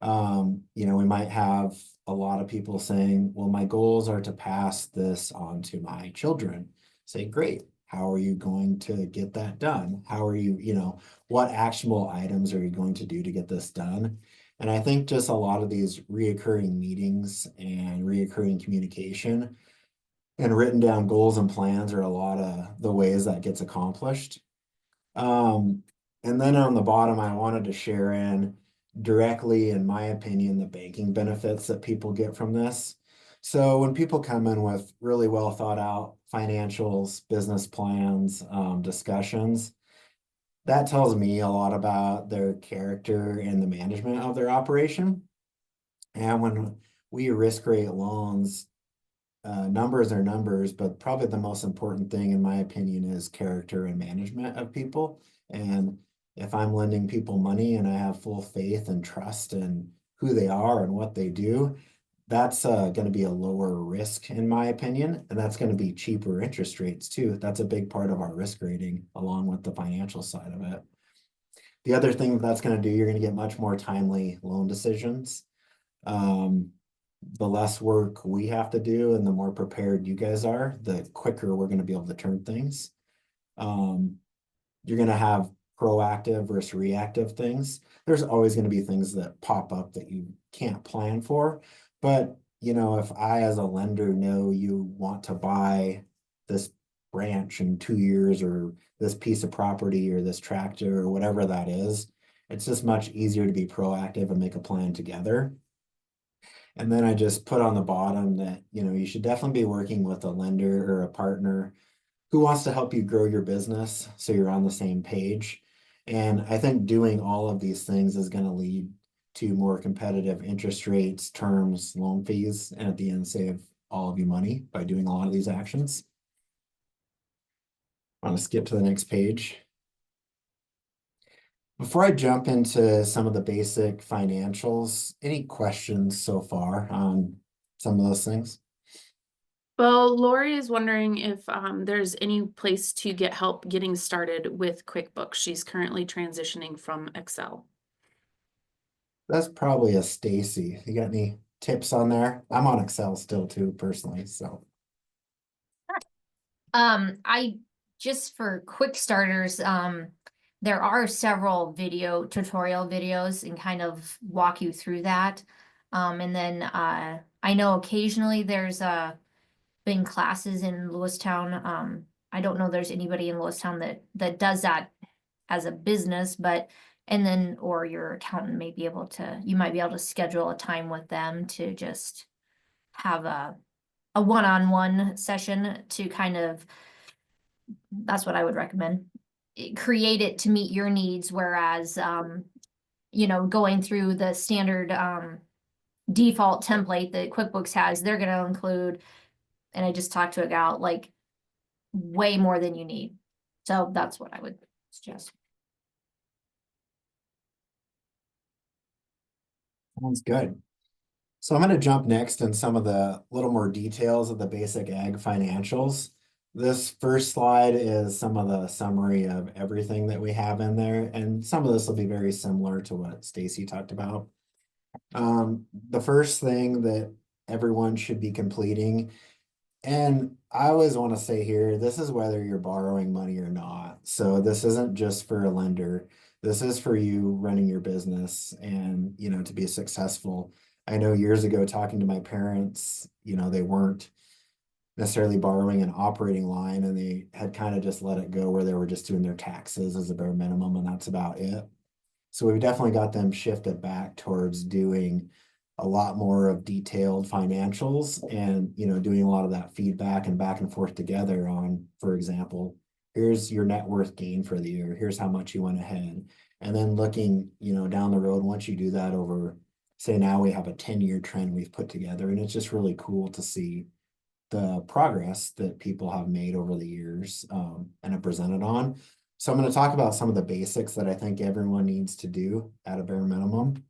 You know, we might have a lot of people saying, well, my goals are to pass this on to my children. Say, great. How are you going to get that done? How are you, you know, what actionable items are you going to do to get this done? And I think just a lot of these reoccurring meetings and reoccurring communication and written down goals and plans are a lot of the ways that gets accomplished. And then on the bottom, I wanted to share in directly, in my opinion, the banking benefits that people get from this. So when people come in with really well thought out financials, business plans, discussions, that tells me a lot about their character and the management of their operation. And when we risk rate loans, numbers are numbers, but probably the most important thing, in my opinion, is character and management of people. And if I'm lending people money and I have full faith and trust in who they are and what they do, that's going to be a lower risk, in my opinion, and that's going to be cheaper interest rates too. That's a big part of our risk rating, along with the financial side of it. The other thing that's going to do, you're going to get much more timely loan decisions. The less work we have to do and the more prepared you guys are, the quicker we're going to be able to turn things. You're going to have proactive versus reactive things. There's always going to be things that pop up that you can't plan for. But, you know, if I as a lender know you want to buy this branch in 2 years, or this piece of property, or this tractor, or whatever that is, it's just much easier to be proactive and make a plan together. And then I just put on the bottom that, you know, you should definitely be working with a lender or a partner who wants to help you grow your business, so you're on the same page. And I think doing all of these things is going to lead to more competitive interest rates, terms, loan fees, and at the end save all of you money by doing a lot of these actions. I want to skip to the next page. Before I jump into some of the basic financials, any questions so far on some of those things? Well, Lori is wondering if there's any place to get help getting started with QuickBooks. She's currently transitioning from Excel. That's probably a Stacie. You got any tips on there? I'm on Excel still too, personally, so. I just for quick starters, there are several tutorial videos and kind of walk you through that. And then I know occasionally there's been classes in Lewistown. I don't know there's anybody in Lewistown that does that as a business, but and then or your accountant may be able to, you might be able to schedule a time with them to just have a one-on-one session to kind of, that's what I would recommend. Create it to meet your needs, whereas you know, going through the standard default template that QuickBooks has, they're gonna include, and I just talked to a gal, like way more than you need. So that's what I would suggest. Sounds good. So I'm going to jump next in some of the little more details of the basic ag financials. This first slide is some of the summary of everything that we have in there, and some of this will be very similar to what Stacie talked about. The first thing that everyone should be completing, and I always want to say here, this is whether you're borrowing money or not. So this isn't just for a lender. This is for you running your business and, you know, to be successful. I know years ago, talking to my parents, you know, they weren't necessarily borrowing an operating line, and they had kind of just let it go where they were just doing their taxes as a bare minimum, and that's about it. So we've definitely got them shifted back towards doing a lot more of detailed financials and, you know, doing a lot of that feedback and back and forth together on, for example, here's your net worth gain for the year, here's how much you went ahead. And then looking, you know, down the road, once you do that over, say now we have a 10-year trend we've put together, and it's just really cool to see the progress that people have made over the years and have presented on. So I'm going to talk about some of the basics that I think everyone needs to do at a bare minimum.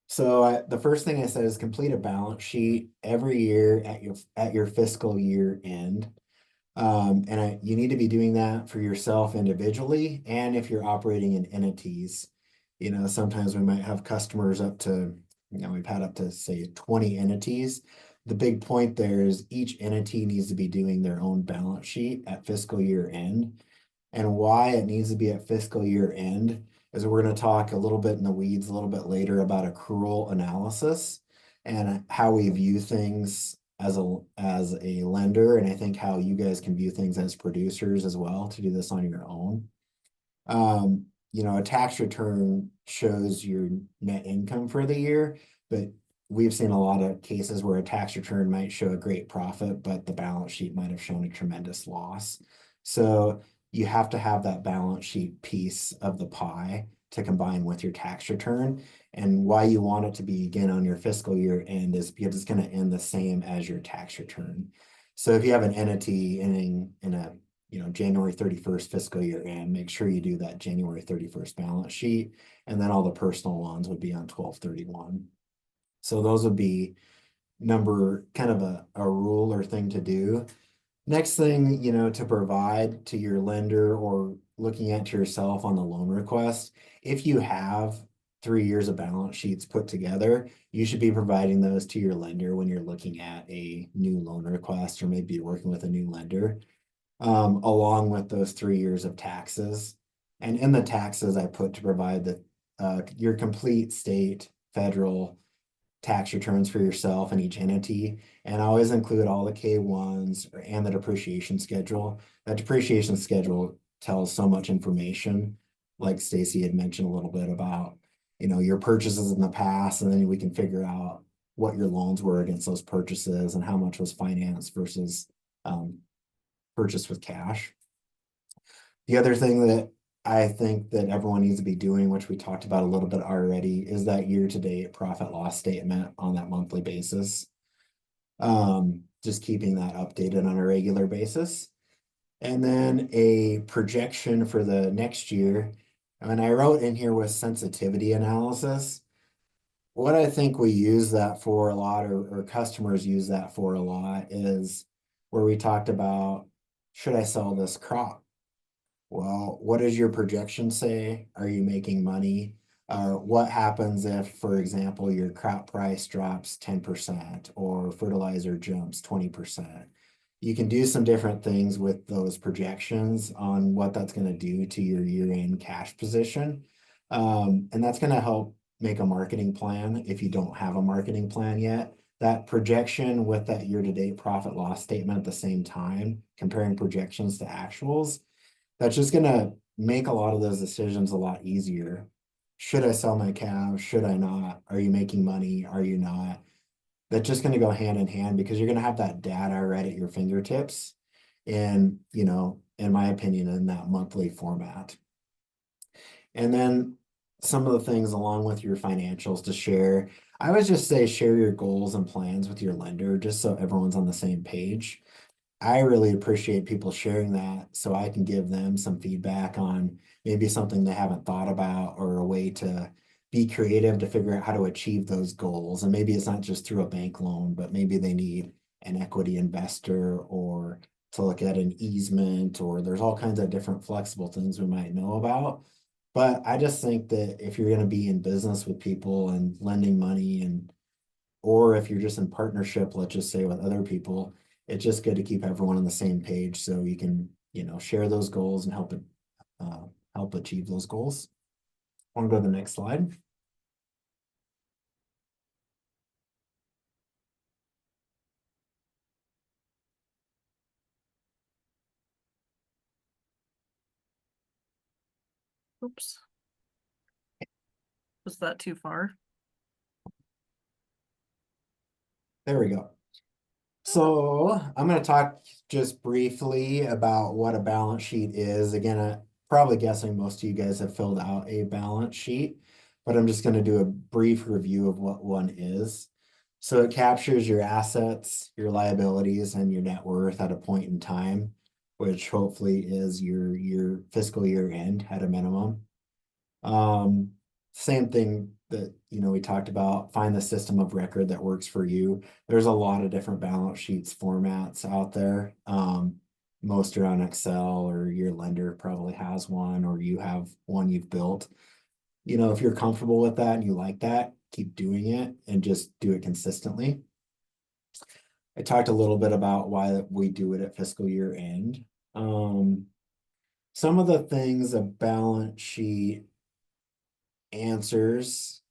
So the first thing I said is complete a balance sheet every year at your fiscal year end. You need to be doing that for yourself individually, and if you're operating in entities. You know, sometimes we might have customers up to, you know, we've had up to say 20 entities. The big point there is each entity needs to be doing their own balance sheet at fiscal year end. And why it needs to be at fiscal year end is we're going to talk a little bit in the weeds a little bit later about accrual analysis and how we view things as a lender, and I think how you guys can view things as producers as well to do this on your own. You know, a tax return shows your net income for the year, but we've seen a lot of cases where a tax return might show a great profit, but the balance sheet might have shown a tremendous loss. So you have to have that balance sheet piece of the pie to combine with your tax return. And why you want it to begin on your fiscal year end is because it's going to end the same as your tax return. So if you have an entity ending in a January 31st fiscal year end, make sure you do that January 31st balance sheet, and then all the personal loans would be on 12/31. So those would be kind of a rule or thing to do. Next thing, to provide to your lender or looking at to yourself on the loan request, if you have 3 years of balance sheets put together, you should be providing those to your lender when you're looking at a new loan request, or maybe you're working with a new lender, along with those 3 years of taxes. And in the taxes, I put to provide your complete state, federal tax returns for yourself and each entity, and I always include all the K1s and the depreciation schedule. That depreciation schedule tells so much information, like Stacie had mentioned a little bit about, your purchases in the past, and then we can figure out what your loans were against those purchases and how much was financed versus purchased with cash. The other thing that I think that everyone needs to be doing, which we talked about a little bit already, is that year-to-date profit loss statement on that monthly basis. Just keeping that updated on a regular basis. And then a projection for the next year. And I wrote in here with sensitivity analysis. What I think we use that for a lot, or customers use that for a lot, is where we talked about, should I sell this crop? Well, what does your projection say? Are you making money? What happens if, for example, your crop price drops 10% or fertilizer jumps 20%? You can do some different things with those projections on what that's going to do to your year-end cash position. And that's going to help make a marketing plan if you don't have a marketing plan yet. That projection with that year-to-date profit loss statement at the same time, comparing projections to actuals, that's just going to make a lot of those decisions a lot easier. Should I sell my calves? Should I not? Are you making money? Are you not? That's just going to go hand in hand, because you're going to have that data right at your fingertips. And, in my opinion, in that monthly format. And then some of the things along with your financials to share. I would just say share your goals and plans with your lender, just so everyone's on the same page. I really appreciate people sharing that, so I can give them some feedback on maybe something they haven't thought about, or a way to be creative to figure out how to achieve those goals. And maybe it's not just through a bank loan, but maybe they need an equity investor, or to look at an easement, or there's all kinds of different flexible things we might know about. But I just think that if you're going to be in business with people and lending money, or if you're just in partnership, let's just say, with other people, it's just good to keep everyone on the same page, so you can, share those goals and help achieve those goals. I want to go to the next slide. Oops. Was that too far? There we go. So I'm going to talk just briefly about what a balance sheet is. Again, I'm probably guessing most of you guys have filled out a balance sheet, but I'm just going to do a brief review of what one is. So it captures your assets, your liabilities, and your net worth at a point in time, which hopefully is your fiscal year end at a minimum. Same thing that, we talked about, find the system of record that works for you. There's a lot of different balance sheets formats out there. Most are on Excel, or your lender probably has one, or you have one you've built. If you're comfortable with that and you like that, keep doing it and just do it consistently. I talked a little bit about why we do it at fiscal year end. Some of the things a balance sheet answers,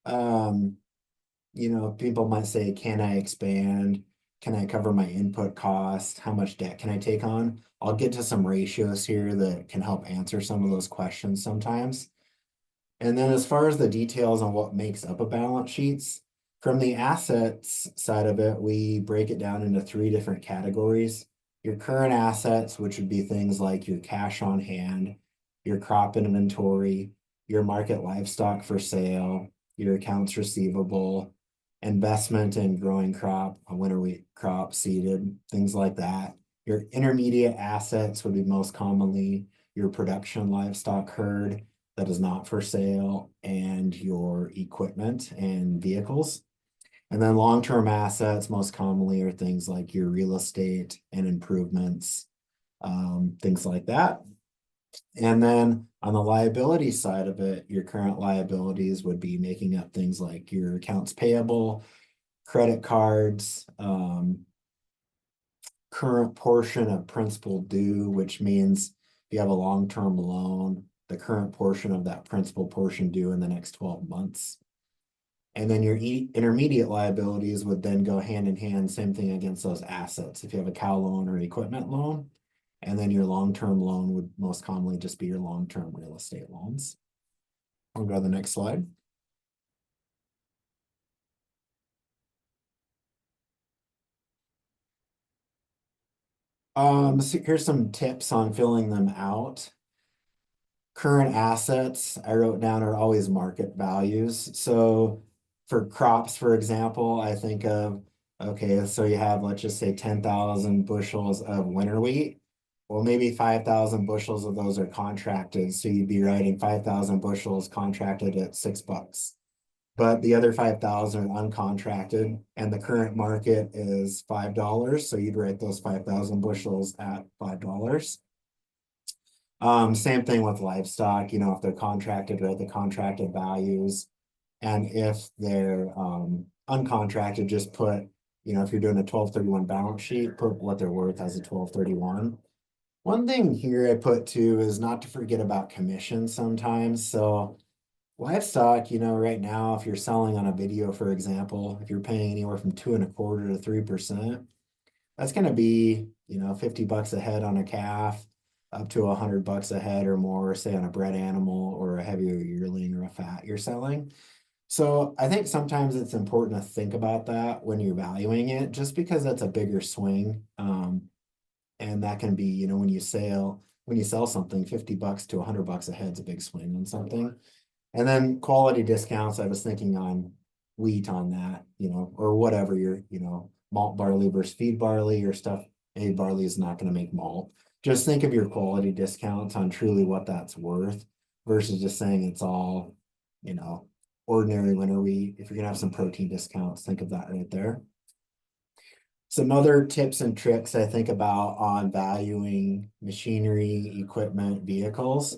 people might say, can I expand? Can I cover my input cost? How much debt can I take on? I'll get to some ratios here that can help answer some of those questions sometimes. And then as far as the details on what makes up a balance sheet, From the assets side of it, we break it down into 3 different categories. Your current assets, which would be things like your cash on hand, your crop inventory, your market livestock for sale, your accounts receivable, investment in growing crop, a winter wheat crop, seeded, things like that. Your intermediate assets would be most commonly your production livestock herd that is not for sale, and your equipment and vehicles. And then long-term assets most commonly are things like your real estate and improvements, things like that. And then on the liability side of it, your current liabilities would be making up things like your accounts payable, credit cards, current portion of principal due, which means if you have a long-term loan, the current portion of that principal portion due in the next 12 months. And then your intermediate liabilities would then go hand in hand, same thing against those assets. If you have a cow loan or equipment loan, and then your long-term loan would most commonly just be your long-term real estate loans. I'll go to the next slide. So here's some tips on filling them out. Current assets I wrote down are always market values. So for crops, for example, I think of, okay, so you have, let's just say 10,000 bushels of winter wheat. Well, maybe 5,000 bushels of those are contracted. So you'd be writing 5,000 bushels contracted at $6. But the other 5,000 are uncontracted, and the current market is $5. So you'd write those 5,000 bushels at $5. Same thing with livestock, you know, if they're contracted, write the contracted values. And if they're uncontracted, just put, you know, if you're doing a 1231 balance sheet, put what they're worth as a 1231. One thing here I put too is not to forget about commissions sometimes. So livestock, you know, right now, if you're selling on a video, for example, if you're paying anywhere from 2.25% to 3%, that's going to be, you know, $50 a head on a calf, up to $100 a head or more, say on a bred animal or a heavier yearling or a fat you're selling. So I think sometimes it's important to think about that when you're valuing it, just because that's a bigger swing. And that can be, you know, when you sell something, $50 to $100 a head's a big swing on something. And then quality discounts, I was thinking on wheat on that, you know, or whatever you're, you know, malt barley versus feed barley or stuff. A barley is not going to make malt. Just think of your quality discounts on truly what that's worth versus just saying it's all, you know, ordinary winter wheat. If you're going to have some protein discounts, think of that right there. Some other tips and tricks I think about on valuing machinery, equipment, vehicles.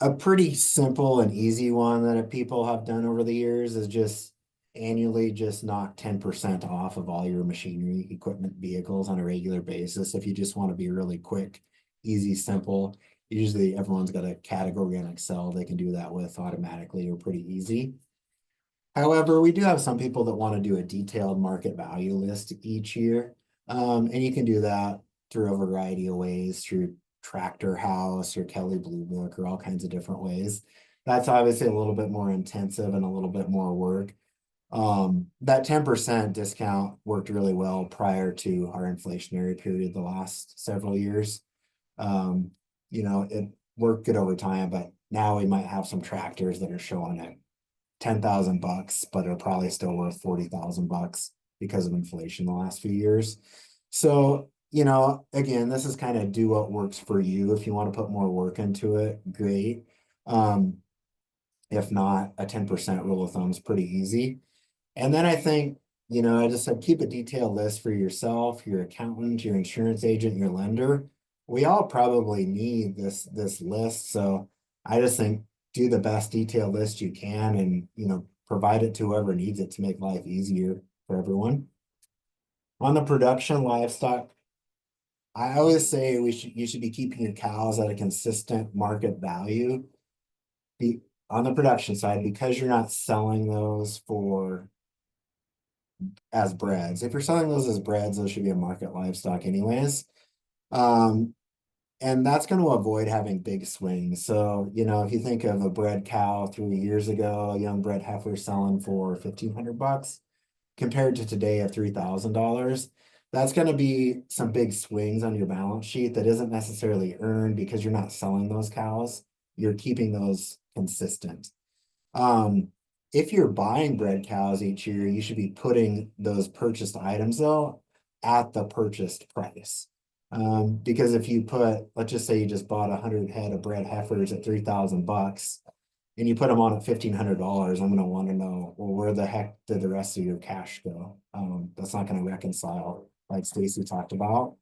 A pretty simple and easy one that people have done over the years is just annually just knock 10% off of all your machinery, equipment, vehicles on a regular basis. If you just want to be really quick, easy, simple, usually everyone's got a category in Excel they can do that with automatically or pretty easy. However, we do have some people that want to do a detailed market value list each year. And you can do that through a variety of ways, through Tractor House or Kelly Blue Book or all kinds of different ways. That's obviously a little bit more intensive and a little bit more work. That 10% discount worked really well prior to our inflationary period the last several years. You know, it worked good over time, but now we might have some tractors that are showing it $10,000, but are probably still worth $40,000 because of inflation the last few years. So, you know, again, this is kind of do what works for you. If you want to put more work into it, great. If not, a 10% rule of thumb is pretty easy. And then I think, you know, I just said keep a detailed list for yourself, your accountant, your insurance agent, your lender. We all probably need this list. So I just think do the best detailed list you can and, you know, provide it to whoever needs it to make life easier for everyone. On the production livestock, I always say you should be keeping your cows at a consistent market value on the production side, because you're not selling those as breds. If you're selling those as breds, those should be a market livestock anyways. And that's going to avoid having big swings. So, you know, if you think of a bred cow 3 years ago, a young bred heifer selling for 1,500 bucks compared to today at $3,000, that's going to be some big swings on your balance sheet that isn't necessarily earned because you're not selling those cows. You're keeping those consistent. If you're buying bred cows each year, you should be putting those purchased items though at the purchased price. Because if you put, let's just say you just bought 100 head of bred heifers at 3,000 bucks and you put them on at $1,500, I'm going to want to know, well, where the heck did the rest of your cash go? That's not going to reconcile, like Stacie talked about.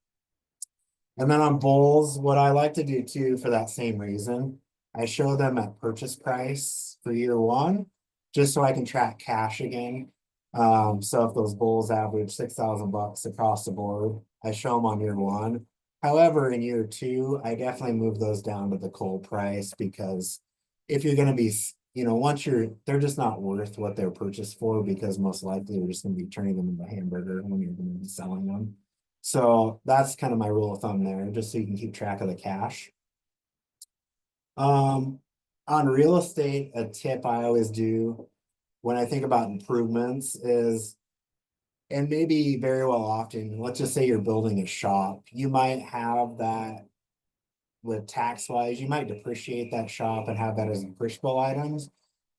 And then on bulls, what I like to do too, for that same reason, I show them at purchase price for year one, just so I can track cash again. So if those bulls average 6,000 bucks across the board, I show them on year one. However, in year two, I definitely move those down to the coal price, because if you're going to be, you know, they're just not worth what they're purchased for, because most likely you're just going to be turning them into a hamburger when you're going to be selling them. So that's kind of my rule of thumb there, just so you can keep track of the cash. On real estate, a tip I always do when I think about improvements is, and maybe very well often, let's just say you're building a shop, you might have that with tax wise, you might depreciate that shop and have that as depreciable items.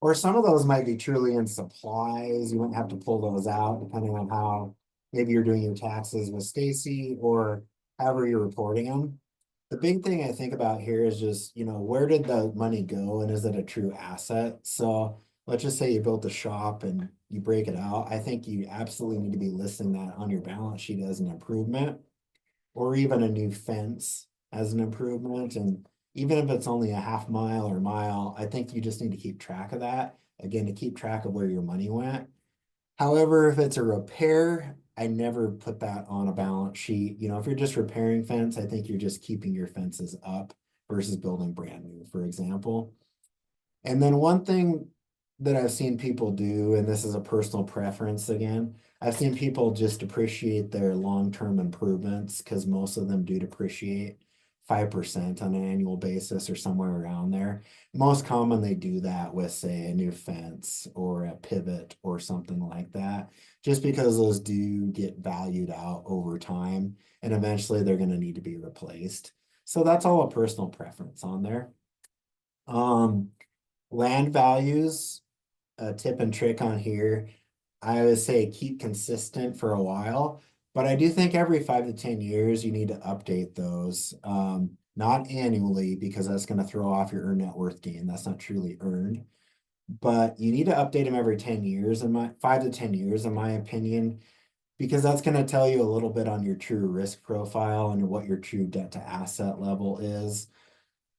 Or some of those might be truly in supplies. You wouldn't have to pull those out depending on how maybe you're doing your taxes with Stacie or however you're reporting them. The big thing I think about here is just, you know, where did the money go and is it a true asset? So let's just say you built a shop and you break it out. I think you absolutely need to be listing that on your balance sheet as an improvement, or even a new fence as an improvement. And even if it's only a half mile or mile, I think you just need to keep track of that. Again, to keep track of where your money went. However, if it's a repair, I never put that on a balance sheet. You know, if you're just repairing fence, I think you're just keeping your fences up versus building brand new, for example. And then one thing that I've seen people do, and this is a personal preference again, I've seen people just depreciate their long-term improvements, because most of them do depreciate 5% on an annual basis or somewhere around there. Most common they do that with, say, a new fence or a pivot or something like that, just because those do get valued out over time and eventually they're going to need to be replaced. So that's all a personal preference on there. Land values, a tip and trick on here, I would say keep consistent for a while, but I do think every 5 to 10 years you need to update those. Not annually, because that's going to throw off your earned net worth gain. That's not truly earned, but you need to update them every 10 years, 5 to 10 years, in my opinion, because that's going to tell you a little bit on your true risk profile and what your true debt to asset level is.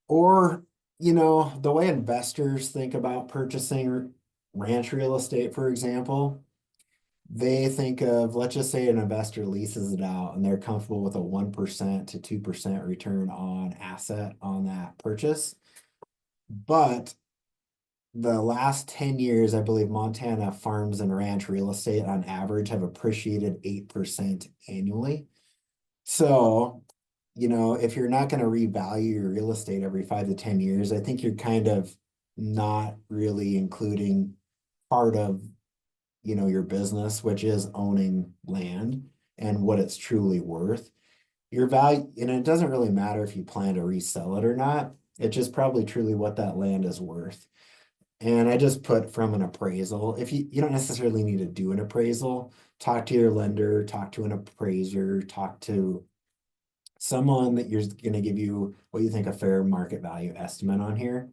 Or, you know, the way investors think about purchasing ranch real estate, for example, they think of, let's just say an investor leases it out and they're comfortable with a 1% to 2% return on asset on that purchase. But the last 10 years, I believe Montana farms and ranch real estate on average have appreciated 8% annually. So, you know, if you're not going to revalue your real estate every 5 to 10 years, I think you're kind of not really including part of, you know, your business, which is owning land and what it's truly worth. Your value, and it doesn't really matter if you plan to resell it or not. It's just probably truly what that land is worth. And I just put from an appraisal. If you don't necessarily need to do an appraisal, talk to your lender, talk to an appraiser, talk to someone that you're going to give you what you think a fair market value estimate on here.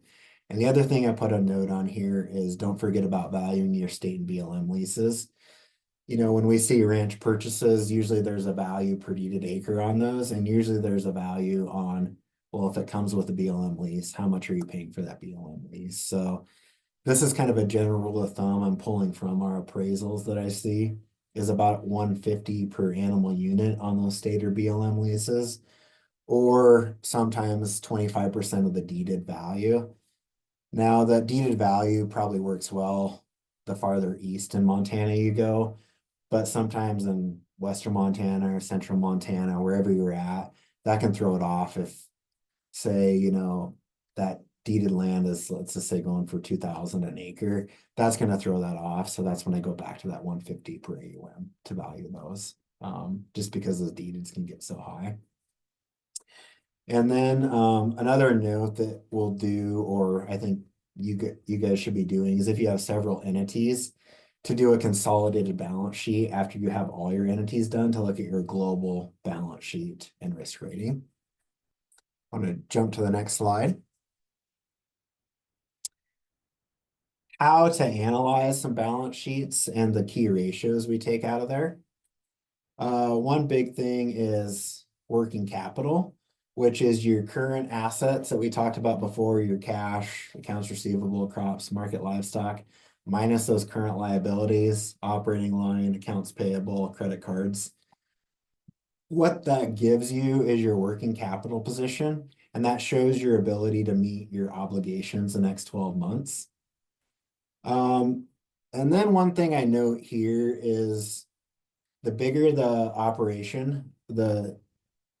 And the other thing I put a note on here is don't forget about valuing your state and BLM leases. You know, when we see ranch purchases, usually there's a value per deeded acre on those. And usually there's a value on, well, if it comes with a BLM lease, how much are you paying for that BLM lease? So this is kind of a general rule of thumb I'm pulling from our appraisals that I see, is about $150 per animal unit on those state or BLM leases, or sometimes 25% of the deeded value. Now, that deeded value probably works well the farther east in Montana you go, but sometimes in western Montana or central Montana, wherever you're at, that can throw it off if say, that deeded land is, let's just say, going for 2,000 an acre, that's gonna throw that off. So that's when I go back to that 150 per AUM to value those, just because those deededs can get so high. And then another note that we'll do, or I think you guys should be doing, is if you have several entities, to do a consolidated balance sheet after you have all your entities done, to look at your global balance sheet and risk rating. I'm going to jump to the next slide. How to analyze some balance sheets and the key ratios we take out of there. One big thing is working capital, which is your current assets that we talked about before, your cash, accounts receivable, crops, market livestock, minus those current liabilities, operating line, accounts payable, credit cards. What that gives you is your working capital position, and that shows your ability to meet your obligations the next 12 months. And then one thing I note here is the bigger the operation,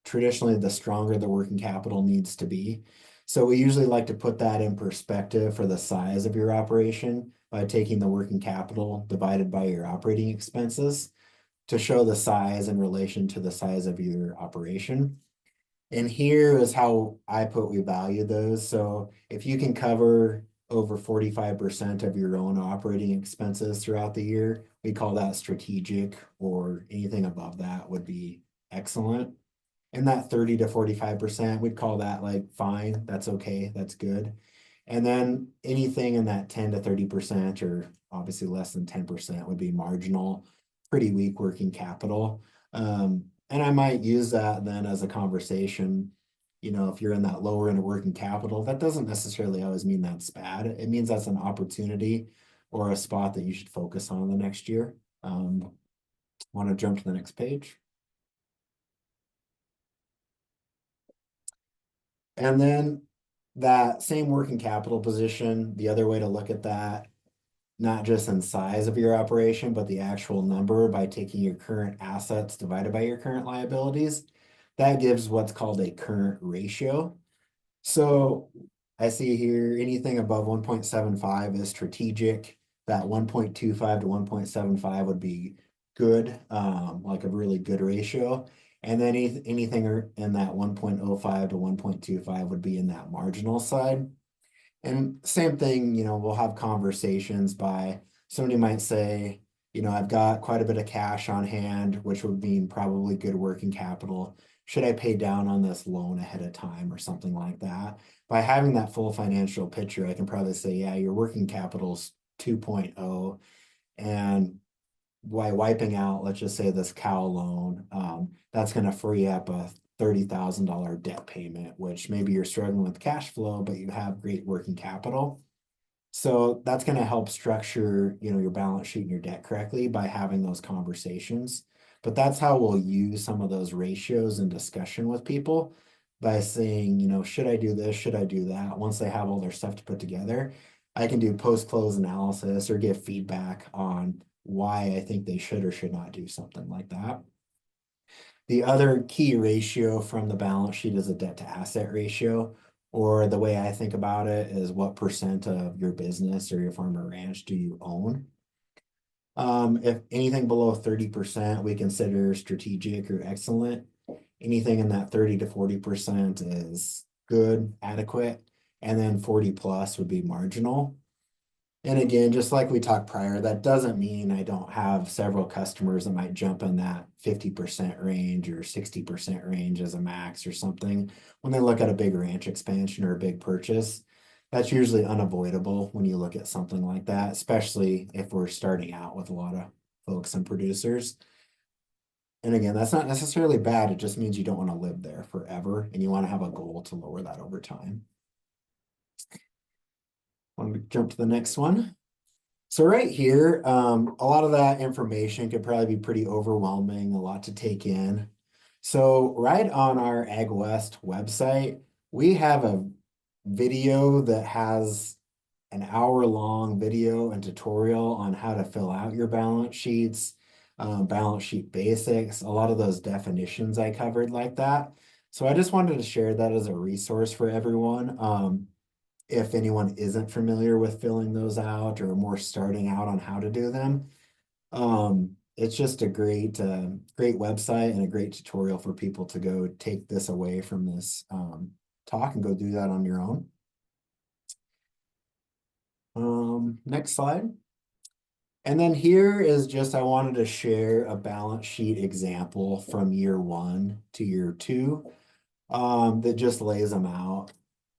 traditionally the stronger the working capital needs to be. So we usually like to put that in perspective for the size of your operation by taking the working capital divided by your operating expenses to show the size in relation to the size of your operation. And here is how I put we value those. So if you can cover over 45% of your own operating expenses throughout the year, we call that strategic, or anything above that would be excellent. And that 30 to 45%, we'd call that like fine, that's okay, that's good. And then anything in that 10 to 30%, or obviously less than 10%, would be marginal, pretty weak working capital. And I might use that then as a conversation. If you're in that lower end of working capital, that doesn't necessarily always mean that's bad. It means that's an opportunity or a spot that you should focus on the next year. Want to jump to the next page. And then that same working capital position, the other way to look at that, not just in size of your operation, but the actual number by taking your current assets divided by your current liabilities, that gives what's called a current ratio. So I see here anything above 1.75 is strategic. That 1.25 to 1.75 would be good, like a really good ratio. And then anything in that 1.05 to 1.25 would be in that marginal side. And same thing, we'll have conversations by somebody might say, I've got quite a bit of cash on hand, which would mean probably good working capital. Should I pay down on this loan ahead of time or something like that? By having that full financial picture, I can probably say, yeah, your working capital's 2.0. And by wiping out, let's just say this cow loan, that's going to free up a $30,000 debt payment, which maybe you're struggling with cash flow, but you have great working capital. So that's going to help structure, your balance sheet and your debt correctly by having those conversations. But that's how we'll use some of those ratios in discussion with people, by saying, should I do this? Should I do that? Once they have all their stuff to put together, I can do post-close analysis or give feedback on why I think they should or should not do something like that. The other key ratio from the balance sheet is a debt to asset ratio, or the way I think about it is what percent of your business or your farm or ranch do you own? If anything below 30%, we consider strategic or excellent. Anything in that 30 to 40% is good, adequate, and then 40 plus would be marginal. And again, just like we talked prior, that doesn't mean I don't have several customers that might jump in that 50% range or 60% range as a max or something. When they look at a big ranch expansion or a big purchase, that's usually unavoidable when you look at something like that, especially if we're starting out with a lot of folks and producers. And again, that's not necessarily bad. It just means you don't want to live there forever and you want to have a goal to lower that over time. Let me jump to the next one. So right here, a lot of that information could probably be pretty overwhelming, a lot to take in. So right on our Ag West website, we have a video that has an hour-long video and tutorial on how to fill out your balance sheets, balance sheet basics, a lot of those definitions I covered like that. So I just wanted to share that as a resource for everyone. If anyone isn't familiar with filling those out or more starting out on how to do them, it's just a great website and a great tutorial for people to go take this away from this talk and go do that on your own. Next slide. And then here is just, I wanted to share a balance sheet example from year 1 to year 2 that just lays them out.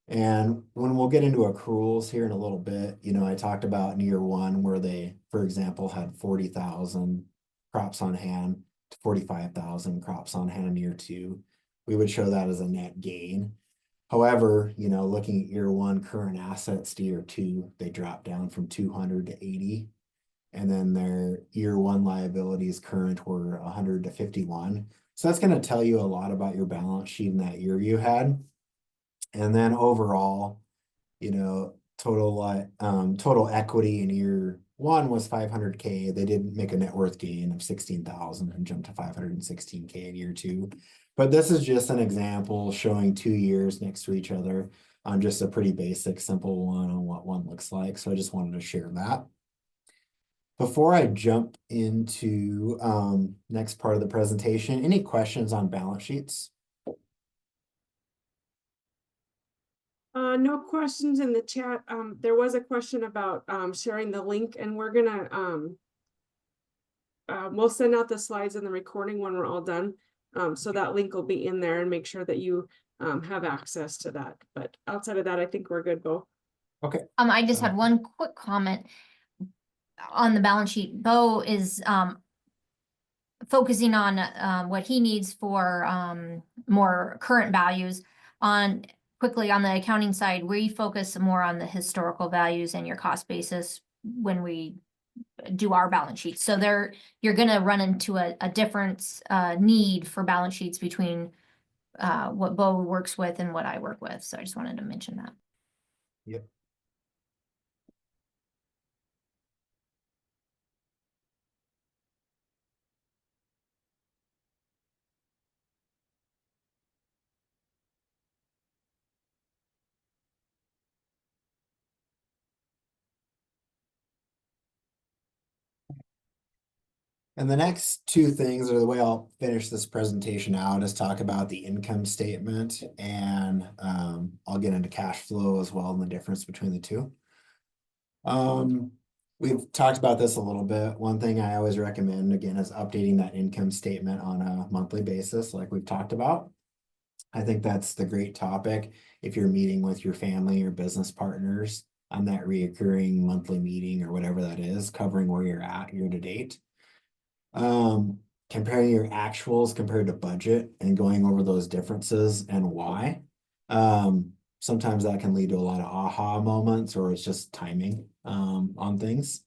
And when we'll get into accruals here in a little bit, you know, I talked about in year 1 where they, for example, had 40,000 crops on hand to 45,000 crops on hand in year 2. We would show that as a net gain. However, you know, looking at year 1 current assets to year 2, they dropped down from 200 to 80. And then their year 1 liabilities current were 100 to 51. So that's going to tell you a lot about your balance sheet in that year you had. And then overall, you know, total equity in year 1 was 500K. They did make a net worth gain of 16,000 and jumped to 516K in year 2. But this is just an example showing 2 years next to each other on just a pretty basic, simple one on what one looks like. So I just wanted to share that. Before I jump into next part of the presentation, any questions on balance sheets? No questions in the chat. There was a question about sharing the link, and we're gonna we'll send out the slides and the recording when we're all done. So that link will be in there, and make sure that you have access to that. But outside of that, I think we're good, Bo. Okay. I just had one quick comment on the balance sheet. Bo is focusing on what he needs for more current values. Quickly on the accounting side, we focus more on the historical values and your cost basis when we do our balance sheets. So you're gonna run into a different need for balance sheets between what Bo works with and what I work with. So I just wanted to mention that. Yep. And the next 2 things, or the way I'll finish this presentation out, is talk about the income statement, and I'll get into cash flow as well and the difference between the 2. We've talked about this a little bit. One thing I always recommend, again, is updating that income statement on a monthly basis, like we've talked about. I think that's the great topic if you're meeting with your family or business partners on that reoccurring monthly meeting or whatever that is, covering where you're at year to date. Comparing your actuals compared to budget and going over those differences and why. Sometimes that can lead to a lot of aha moments, or it's just timing on things.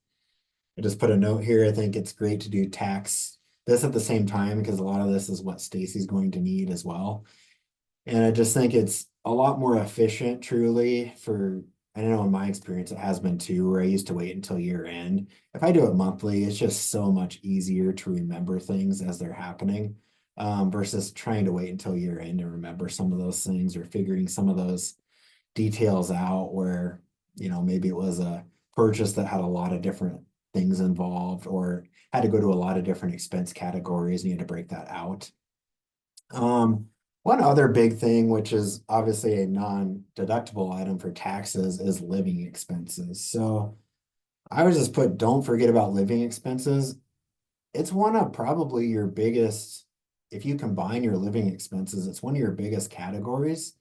I just put a note here. I think it's great to do tax this at the same time, because a lot of this is what Stacie's going to need as well. And I just think it's a lot more efficient, truly, for, I know in my experience, it has been too, where I used to wait until year end. If I do it monthly, it's just so much easier to remember things as they're happening, versus trying to wait until year end to remember some of those things, or figuring some of those details out where, you know, maybe it was a purchase that had a lot of different things involved, or had to go to a lot of different expense categories, and you had to break that out. One other big thing, which is obviously a non-deductible item for taxes, is living expenses. So I would just put, don't forget about living expenses. It's one of probably your biggest, if you combine your living expenses, it's one of your biggest categories.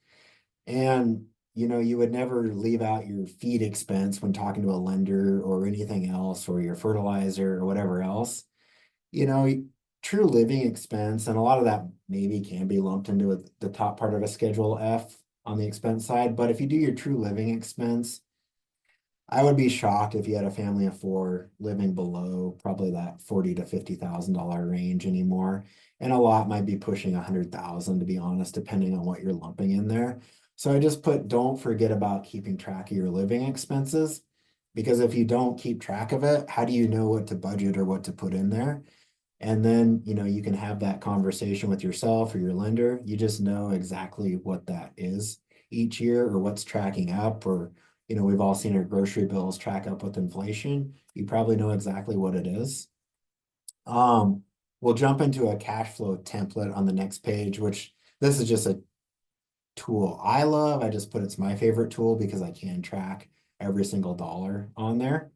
And, you know, you would never leave out your feed expense when talking to a lender or anything else, or your fertilizer or whatever else. You know, true living expense, and a lot of that maybe can be lumped into the top part of a Schedule F on the expense side. But if you do your true living expense, I would be shocked if you had a family of 4 living below probably that $40,000 to $50,000 range anymore. And a lot might be pushing 100,000, to be honest, depending on what you're lumping in there. So I just put, don't forget about keeping track of your living expenses, because if you don't keep track of it, how do you know what to budget or what to put in there? And then, you can have that conversation with yourself or your lender. You just know exactly what that is each year or what's tracking up, or, we've all seen our grocery bills track up with inflation. You probably know exactly what it is. We'll jump into a cash flow template on the next page, which this is just a tool I love. I just put it's my favorite tool because I can track every single dollar on there.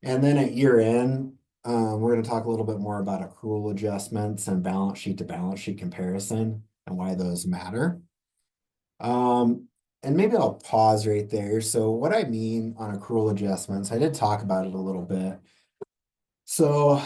And then at year end, we're going to talk a little bit more about accrual adjustments and balance sheet to balance sheet comparison and why those matter. And maybe I'll pause right there. So what I mean on accrual adjustments, I did talk about it a little bit. So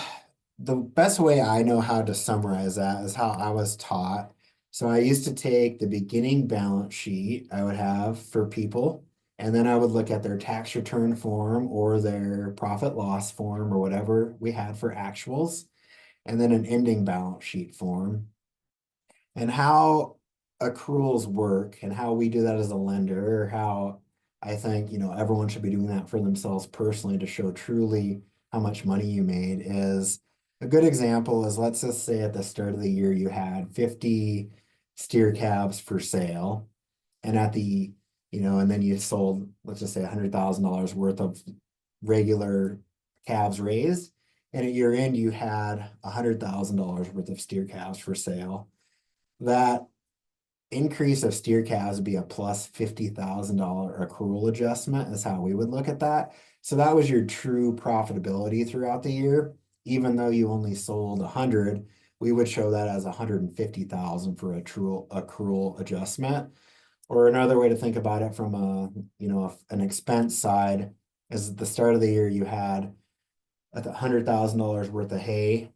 the best way I know how to summarize that is how I was taught. So I used to take the beginning balance sheet I would have for people, and then I would look at their tax return form or their profit loss form or whatever we had for actuals, and then an ending balance sheet form. And how accruals work and how we do that as a lender, or how I think, everyone should be doing that for themselves personally to show truly how much money you made is a good example is, let's just say at the start of the year, you had 50 steer calves for sale. And at the, and then you sold, let's just say $100,000 worth of regular calves raised. And at year end, you had $100,000 worth of steer calves for sale. That increase of steer calves would be a plus $50,000 accrual adjustment is how we would look at that. So that was your true profitability throughout the year. Even though you only sold 100, we would show that as 150,000 for a true accrual adjustment. Or another way to think about it from an expense side is at the start of the year, you had at the $100,000 worth of hay.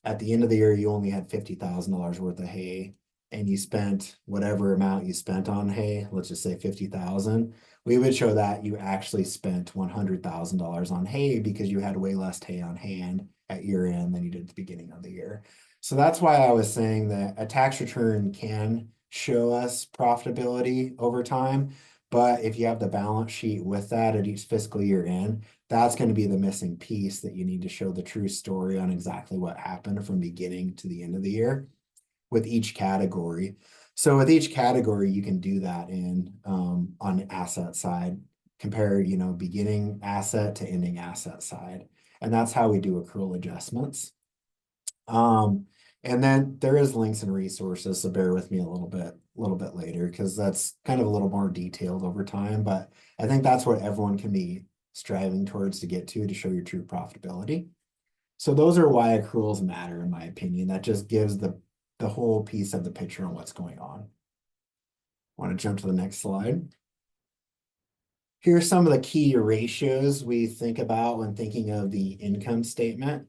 At the end of the year, you only had $50,000 worth of hay, and you spent whatever amount you spent on hay, let's just say 50,000. We would show that you actually spent $100,000 on hay because you had way less hay on hand at year end than you did at the beginning of the year. So that's why I was saying that a tax return can show us profitability over time. But if you have the balance sheet with that at each fiscal year end, that's going to be the missing piece that you need to show the true story on exactly what happened from beginning to the end of the year with each category. So with each category, you can do that in on the asset side, compare, beginning asset to ending asset side. And that's how we do accrual adjustments. And then there is links and resources, so bear with me a little bit later, because that's kind of a little more detailed over time. But I think that's what everyone can be striving towards to get to show your true profitability. So those are why accruals matter, in my opinion. That just gives the whole piece of the picture on what's going on. I want to jump to the next slide. Here's some of the key ratios we think about when thinking of the income statement.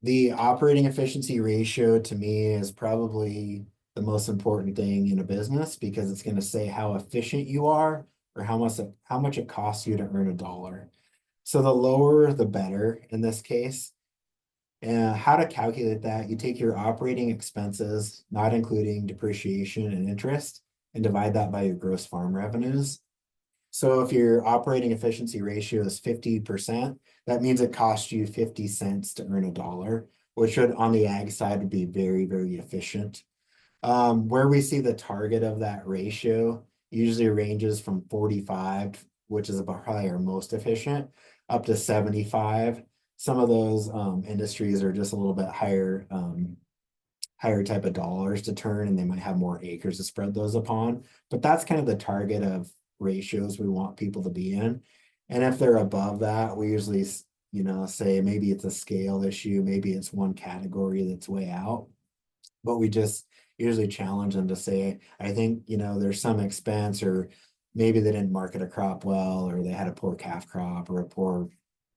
The operating efficiency ratio to me is probably the most important thing in a business, because it's going to say how efficient you are or how much it costs you to earn a dollar. So the lower, the better in this case. And how to calculate that, you take your operating expenses, not including depreciation and interest, and divide that by your gross farm revenues. So if your operating efficiency ratio is 50%, that means it costs you 50 cents to earn a dollar, which would on the ag side would be very, very efficient. Where we see the target of that ratio usually ranges from 45, which is about probably our most efficient, up to 75. Some of those industries are just a little bit higher type of dollars to turn, and they might have more acres to spread those upon. But that's kind of the target of ratios we want people to be in. And if they're above that, we usually, say maybe it's a scale issue, maybe it's one category that's way out. But we just usually challenge them to say, I think, there's some expense, or maybe they didn't market a crop well, or they had a poor calf crop, or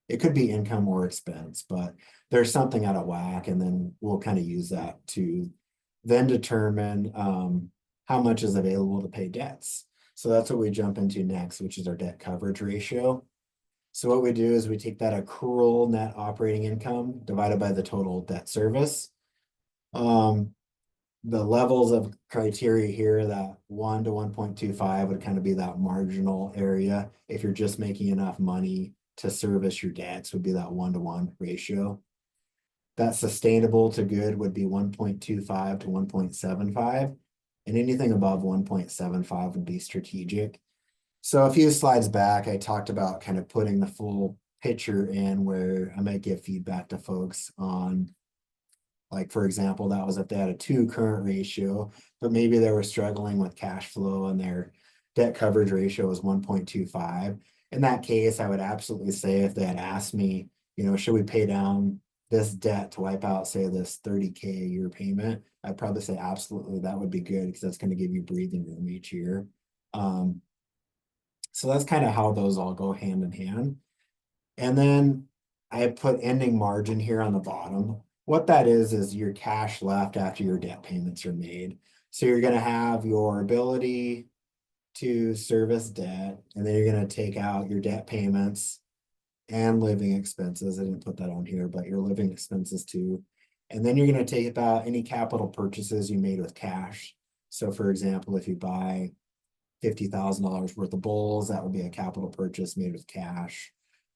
it could be income or expense, but there's something out of whack. And then we'll kind of use that to then determine how much is available to pay debts. So that's what we jump into next, which is our debt coverage ratio. So what we do is we take that accrual net operating income divided by the total debt service. The levels of criteria here, that 1 to 1.25 would kind of be that marginal area. If you're just making enough money to service your debts, would be that 1-to-1 ratio. That sustainable to good would be 1.25 to 1.75. And anything above 1.75 would be strategic. So a few slides back, I talked about kind of putting the full picture in where I might give feedback to folks on, like, for example, that was if they had a 2 current ratio, but maybe they were struggling with cash flow and their debt coverage ratio was 1.25. In that case, I would absolutely say, if they had asked me, you know, should we pay down this debt to wipe out, say, this 30K a year payment, I'd probably say absolutely, that would be good, because that's going to give you breathing room each year. So that's kind of how those all go hand in hand. And then I put ending margin here on the bottom. What that is your cash left after your debt payments are made. So you're going to have your ability to service debt, and then you're going to take out your debt payments and living expenses. I didn't put that on here, but your living expenses too. And then you're going to take out any capital purchases you made with cash. So for example, if you buy $50,000 worth of bulls, that would be a capital purchase made with cash.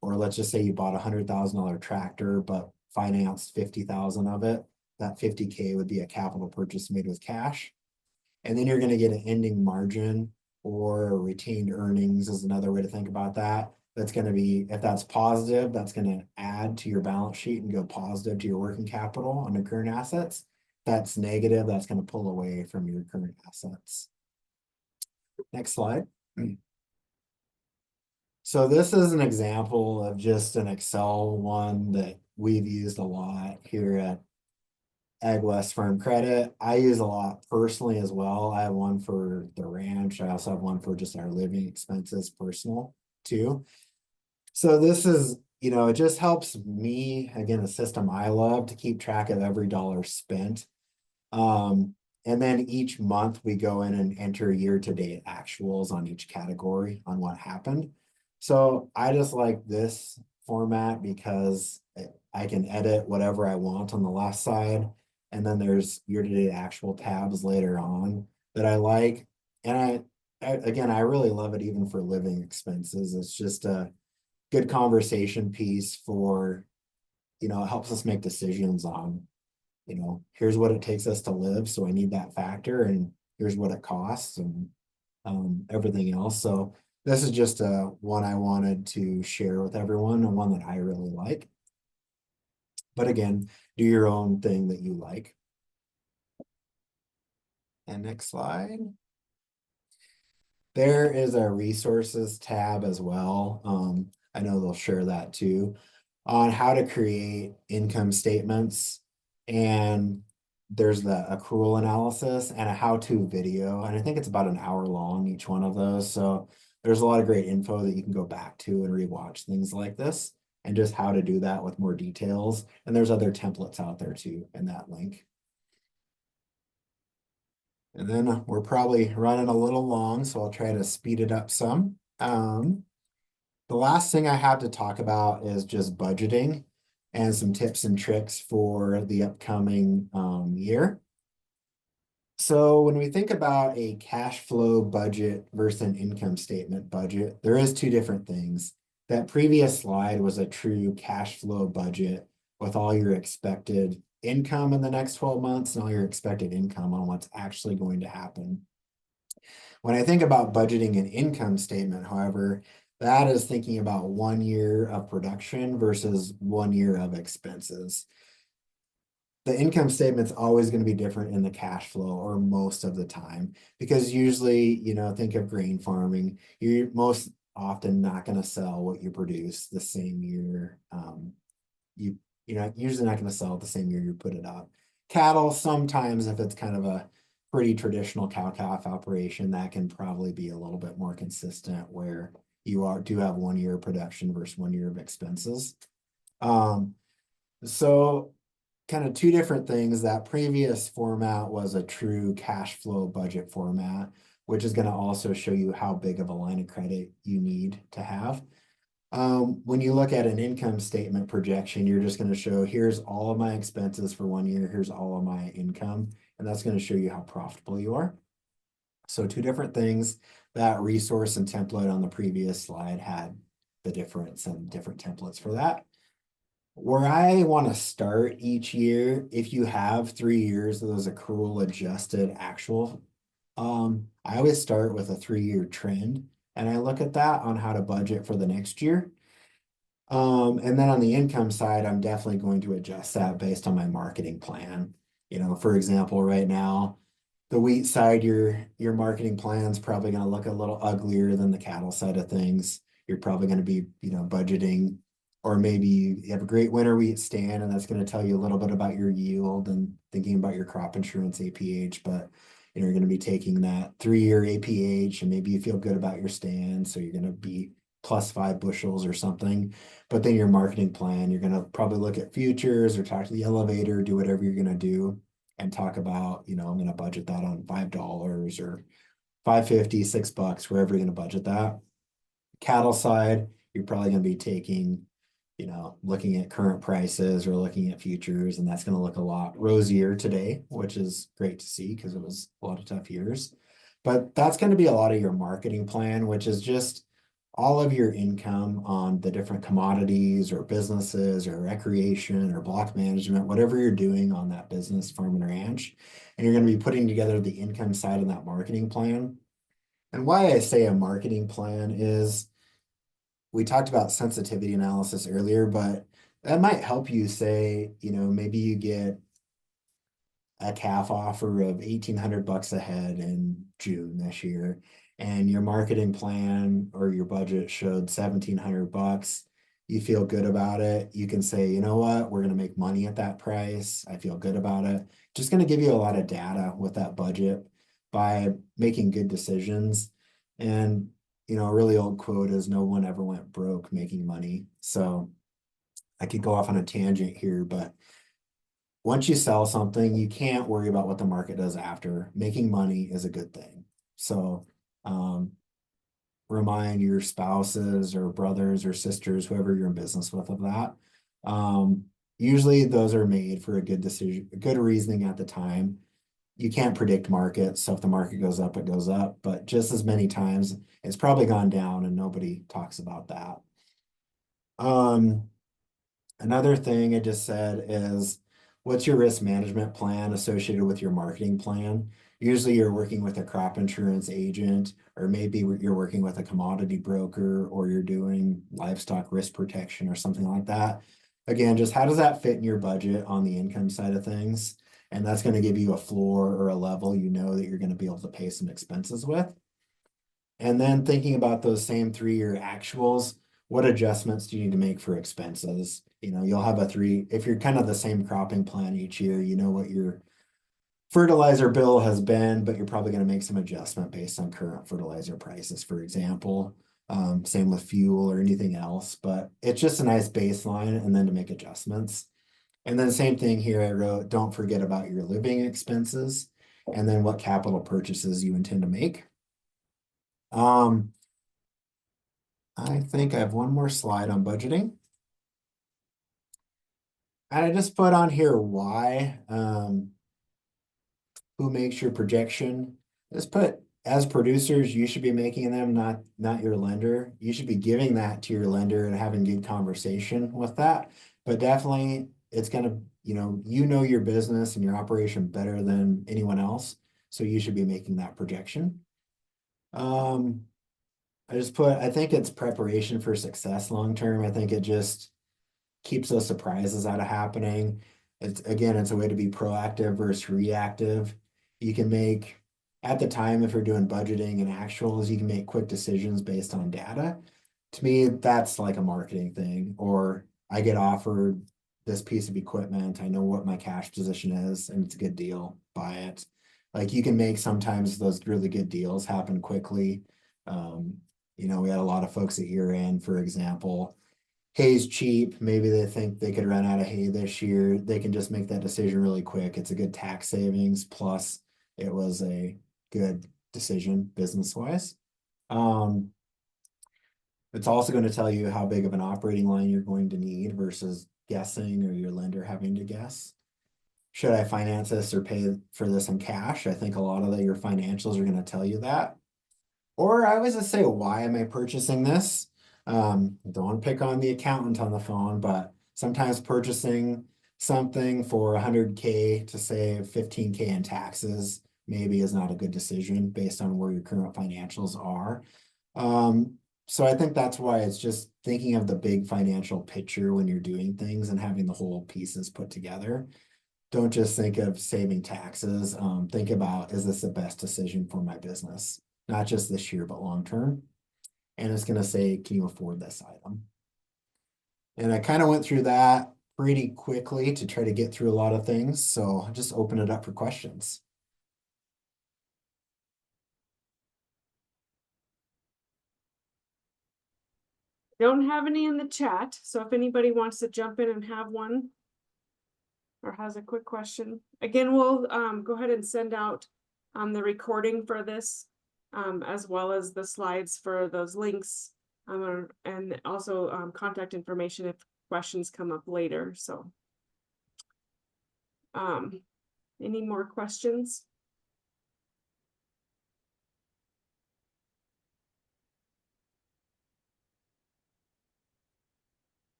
Or let's just say you bought a $100,000 tractor, but financed 50,000 of it. That 50K would be a capital purchase made with cash. And then you're going to get an ending margin, or retained earnings is another way to think about that. That's going to be, if that's positive, that's going to add to your balance sheet and go positive to your working capital on the current assets. That's negative, that's going to pull away from your current assets. Next slide. So this is an example of just an Excel one that we've used a lot here at Ag West Farm Credit. I use a lot personally as well. I have one for the ranch. I also have one for just our living expenses personal too. So this is, you know, it just helps me, again, a system I love, to keep track of every dollar spent. And then each month we go in and enter year-to-date actuals on each category on what happened. So I just like this format because I can edit whatever I want on the left side. And then there's year-to-date actual tabs later on that I like. And again, I really love it even for living expenses. It's just a good conversation piece for, you know, it helps us make decisions on, you know, here's what it takes us to live, so I need that factor, and here's what it costs, and everything else. So this is just a one I wanted to share with everyone, and one that I really like. But again, do your own thing that you like. And next slide. There is a resources tab as well. I know they'll share that too, on how to create income statements. And there's the accrual analysis and a how-to video. And I think it's about an hour long, each one of those. So there's a lot of great info that you can go back to and rewatch things like this, and just how to do that with more details. And there's other templates out there too in that link. And then we're probably running a little long, so I'll try to speed it up some. The last thing I have to talk about is just budgeting and some tips and tricks for the upcoming year. So when we think about a cash flow budget versus an income statement budget, there is 2 different things. That previous slide was a true cash flow budget with all your expected income in the next 12 months and all your expected income on what's actually going to happen. When I think about budgeting an income statement, however, that is thinking about 1 year of production versus 1 year of expenses. The income statement's always going to be different in the cash flow, or most of the time, because usually, you know, think of grain farming, you're most often not going to sell what you produce the same year. You're not usually not going to sell it the same year you put it up. Cattle, sometimes, if it's kind of a pretty traditional cow-calf operation, that can probably be a little bit more consistent, where you do have 1 year of production versus 1 year of expenses. So kind of 2 different things. That previous format was a true cash flow budget format, which is going to also show you how big of a line of credit you need to have. When you look at an income statement projection, you're just going to show, here's all of my expenses for 1 year, here's all of my income, and that's going to show you how profitable you are. So 2 different things. That resource and template on the previous slide had the difference and different templates for that. Where I want to start each year, if you have 3 years of those accrual adjusted actual, I always start with a 3-year trend and I look at that on how to budget for the next year. And then on the income side, I'm definitely going to adjust that based on my marketing plan. You know, for example, right now, the wheat side, your marketing plan's probably going to look a little uglier than the cattle side of things. You're probably going to be, budgeting, or maybe you have a great winter wheat stand, and that's going to tell you a little bit about your yield and thinking about your crop insurance APH. But you're going to be taking that 3-year APH, and maybe you feel good about your stand, so you're going to be plus 5 bushels or something. But then your marketing plan, you're going to probably look at futures or talk to the elevator, do whatever you're going to do, and talk about, I'm going to budget that on $5 or $5.50, $6, wherever you're going to budget that. Cattle side, you're probably going to be taking, looking at current prices or looking at futures, and that's going to look a lot rosier today, which is great to see because it was a lot of tough years. But that's going to be a lot of your marketing plan, which is just all of your income on the different commodities or businesses or recreation or block management, whatever you're doing on that business, farm and ranch. And you're going to be putting together the income side of that marketing plan. And why I say a marketing plan is, we talked about sensitivity analysis earlier, but that might help you say, maybe you get a calf offer of $1,800 a head in June this year, and your marketing plan or your budget showed $1,700. You feel good about it. You can say, you know what, we're going to make money at that price. I feel good about it. Just going to give you a lot of data with that budget by making good decisions. And, a really old quote is, no one ever went broke making money. So I could go off on a tangent here, but once you sell something, you can't worry about what the market does after. Making money is a good thing. So remind your spouses or brothers or sisters, whoever you're in business with, of that. Usually those are made for a good decision, good reasoning at the time. You can't predict markets, so if the market goes up, it goes up. But just as many times, it's probably gone down, and nobody talks about that. Another thing I just said is, what's your risk management plan associated with your marketing plan? Usually you're working with a crop insurance agent, or maybe you're working with a commodity broker, or you're doing livestock risk protection or something like that. Again, just how does that fit in your budget on the income side of things? And that's going to give you a floor or a level that you're going to be able to pay some expenses with. And then thinking about those same 3-year actuals, what adjustments do you need to make for expenses? You'll have if you're kind of the same cropping plan each year, what your fertilizer bill has been, but you're probably going to make some adjustment based on current fertilizer prices, for example. Same with fuel or anything else, but it's just a nice baseline, and then to make adjustments. And then same thing here, I wrote, don't forget about your living expenses, and then what capital purchases you intend to make. I think I have one more slide on budgeting. And I just put on here why, who makes your projection. Just put, as producers, you should be making them, not your lender. You should be giving that to your lender and having good conversation with that. But definitely it's going to, your business and your operation better than anyone else. So you should be making that projection. I think it's preparation for success long-term. I think it just keeps those surprises out of happening. It's a way to be proactive versus reactive. You can make, at the time, if you're doing budgeting and actuals, you can make quick decisions based on data. To me, that's like a marketing thing. Or I get offered this piece of equipment, I know what my cash position is, and it's a good deal, buy it. Like, you can make sometimes those really good deals happen quickly. We had a lot of folks at year end, for example, hay's cheap. Maybe they think they could run out of hay this year. They can just make that decision really quick. It's a good tax savings. Plus it was a good decision business-wise. It's also going to tell you how big of an operating line you're going to need versus guessing or your lender having to guess. Should I finance this or pay for this in cash? I think a lot of your financials are going to tell you that. Or I always just say, why am I purchasing this? Don't want to pick on the accountant on the phone, but Sometimes purchasing something for 100K to save 15K in taxes maybe is not a good decision based on where your current financials are. So I think that's why it's just thinking of the big financial picture when you're doing things and having the whole pieces put together. Don't just think of saving taxes. Think about, is this the best decision for my business? Not just this year, but long term. And it's going to say, can you afford this item? And I kind of went through that pretty quickly to try to get through a lot of things. So I'll just open it up for questions. Don't have any in the chat, so if anybody wants to jump in and have one or has a quick question, again, we'll go ahead and send out the recording for this, as well as the slides for those links, and also contact information if questions come up later. So any more questions?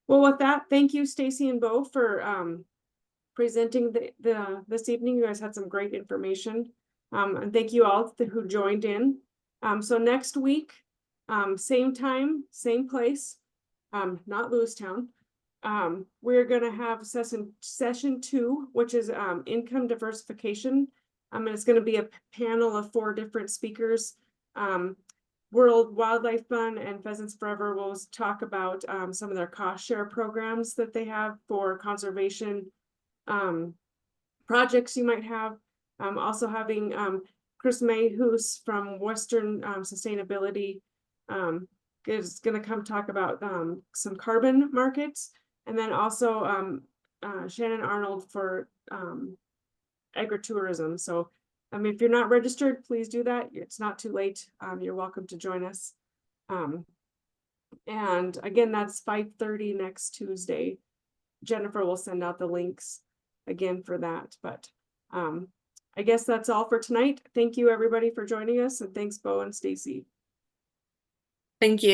Well, with that, thank you, Stacie and Bo, for presenting this evening. You guys had some great information. And thank you all who joined in. So next week, same time, same place, not Lewistown. We're gonna have session 2, which is income diversification. And it's gonna be a panel of 4 different speakers. World Wildlife Fund and Pheasants Forever will talk about some of their cost share programs that they have for conservation projects you might have. Also having Chris Mayhoos from Western Sustainability is going to come talk about some carbon markets, and then also Shannon Arnold for agritourism. So if you're not registered, please do that. It's not too late. You're welcome to join us. And again, that's 5:30 next Tuesday. Jennifer will send out the links again for that. But I guess that's all for tonight. Thank you everybody for joining us, and thanks Bo and Stacie. Thank you.